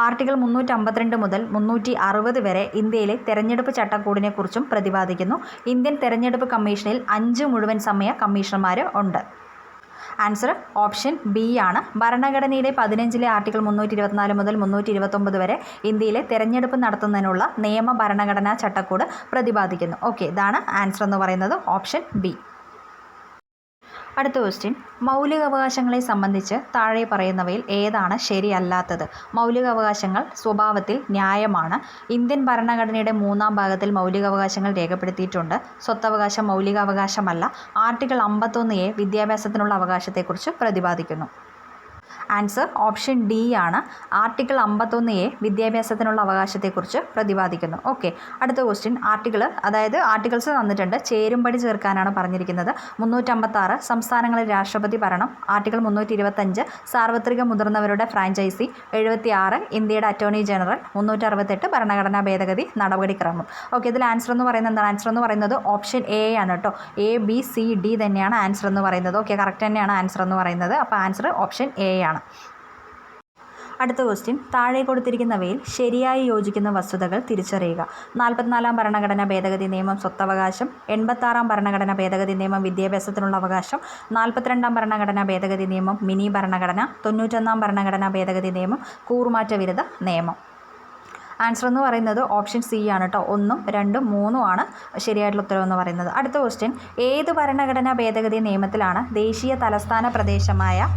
ആർട്ടിക്കിൾ 352 മുതൽ 360 വരെ ഇന്ത്യയിലെ തെരഞ്ഞെടുപ്പ് ചട്ടക്കൂടിനെക്കുറിച്ചും പ്രതിപാദിക്കുന്നു. ഇന്ത്യൻ തെരഞ്ഞെടുപ്പ് കമ്മീഷനിൽ 5 മുഴുവൻ സമയ കമ്മീഷണർമാർ ഉണ്ട്. ആൻസർ ഓപ്ഷൻ ബി ആണ്. ഭരണഘടനയിലെ 15 ആർട്ടിക്കിൾ 324 മുതൽ 329 വരെ ഇന്ത്യയിലെ തെരഞ്ഞെടുപ്പ് നടത്തുന്നതിനുള്ള നിയമ ഭരണഘടനാ ചട്ടക്കൂട് പ്രതിപാദിക്കുന്നു. ഓക്കെ, ഇതാണ് ആൻസർ എന്ന് പറയുന്നത് ഓപ്ഷൻ ബി. അടുത്ത ക്വസ്റ്റ്യൻ: മൗലികാവകാശങ്ങളെ സംബന്ധിച്ച് താഴെ പറയുന്നവയിൽ ഏതാണ് ശരിയല്ലാത്തത്? മൗലികാവകാശങ്ങൾ സ്വഭാവത്തിൽ ന്യായമാണ്. ഇന്ത്യൻ ഭരണഘടനയുടെ 3-ാം ഭാഗത്തിൽ മൗലികാവകാശങ്ങൾ രേഖപ്പെടുത്തിയിട്ടുണ്ട്. സ്വത്തവകാശം മൗലികാവകാശമല്ല. ആർട്ടിക്കിൾ 51(a) വിദ്യാഭ്യാസത്തിനുള്ള അവകാശത്തെക്കുറിച്ച് പ്രതിപാദിക്കുന്നു. ആൻസർ ഓപ്ഷൻ ഡി ആണ്. ആർട്ടിക്കിൾ 51(a) വിദ്യാഭ്യാസത്തിനുള്ള അവകാശത്തെക്കുറിച്ച് പ്രതിപാദിക്കുന്നു. ഓക്കെ, അടുത്ത ക്വസ്റ്റ്യൻ: ആർട്ടിക്കിൾസ് തന്നിട്ടുണ്ട്. ചേരുംപടി ചേർക്കാനാണ് പറഞ്ഞിരിക്കുന്നത്. 356 സംസ്ഥാനങ്ങളിൽ രാഷ്ട്രപതി ഭരണം, ആർട്ടിക്കിൾ 325 സാർവത്രിക മുതിർന്നവരുടെ ഫ്രാഞ്ചൈസി, 76 ഇന്ത്യയുടെ അറ്റോർണി ജനറൽ, 368 ഭരണഘടനാ ഭേദഗതി നടപടിക്രമം. ഓക്കെ, ഇതിൽ ആൻസർ എന്ന് പറയുന്നത് എന്താണ്? ആൻസർ എന്ന് പറയുന്നത് ഓപ്ഷൻ എ ആണ് കേട്ടോ. ABCD തന്നെയാണ് ആൻസർ എന്ന് പറയുന്നത്. ഓക്കെ, കറക്റ്റ് തന്നെയാണ് ആൻസർ എന്ന് പറയുന്നത്. അപ്പോൾ ആൻസർ ഓപ്ഷൻ എ ആണ്. അടുത്ത ക്വസ്റ്റ്യൻ: താഴെ കൊടുത്തിരിക്കുന്നവയിൽ ശരിയായി യോജിക്കുന്ന വസ്തുതകൾ തിരിച്ചറിയുക. 44-ാം ഭരണഘടനാ ഭേദഗതി നിയമം സ്വത്തവകാശം, 86-ാം ഭരണഘടനാ ഭേദഗതി നിയമം വിദ്യാഭ്യാസത്തിനുള്ള അവകാശം, 42-ാം ഭരണഘടനാ ഭേദഗതി നിയമം മിനി ഭരണഘടന, 91-ാം ഭരണഘടനാ ഭേദഗതി നിയമം കൂറുമാറ്റ വിരുദ്ധ നിയമം. ആൻസർ എന്ന് പറയുന്നത് ഓപ്ഷൻ സി ആണ് കേട്ടോ. 1, 2, 3 ആണ് ശരിയായിട്ടുള്ള ഉത്തരവെന്ന് പറയുന്നത്. അടുത്ത ക്വസ്റ്റ്യൻ: ഏത് ഭരണഘടനാ ഭേദഗതി നിയമത്തിലാണ് ദേശീയ തലസ്ഥാന പ്രദേശമായ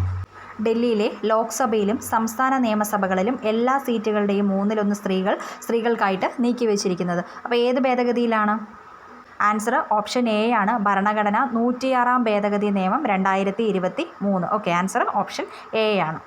ഡൽഹിയിലെ ലോക്സഭയിലും സംസ്ഥാന നിയമസഭകളിലും എല്ലാ സീറ്റുകളുടെയും 1/3 സ്ത്രീകൾക്കായിട്ട് നീക്കിവെച്ചിരിക്കുന്നത്? അപ്പോൾ ഏത് ഭേദഗതിയിലാണ്? ആൻസർ ഓപ്ഷൻ എ ആണ്. ഭരണഘടന 106-ാം ഭേദഗതി നിയമം 2023. ഓക്കെ, ആൻസർ ഓപ്ഷൻ എ ആണ്.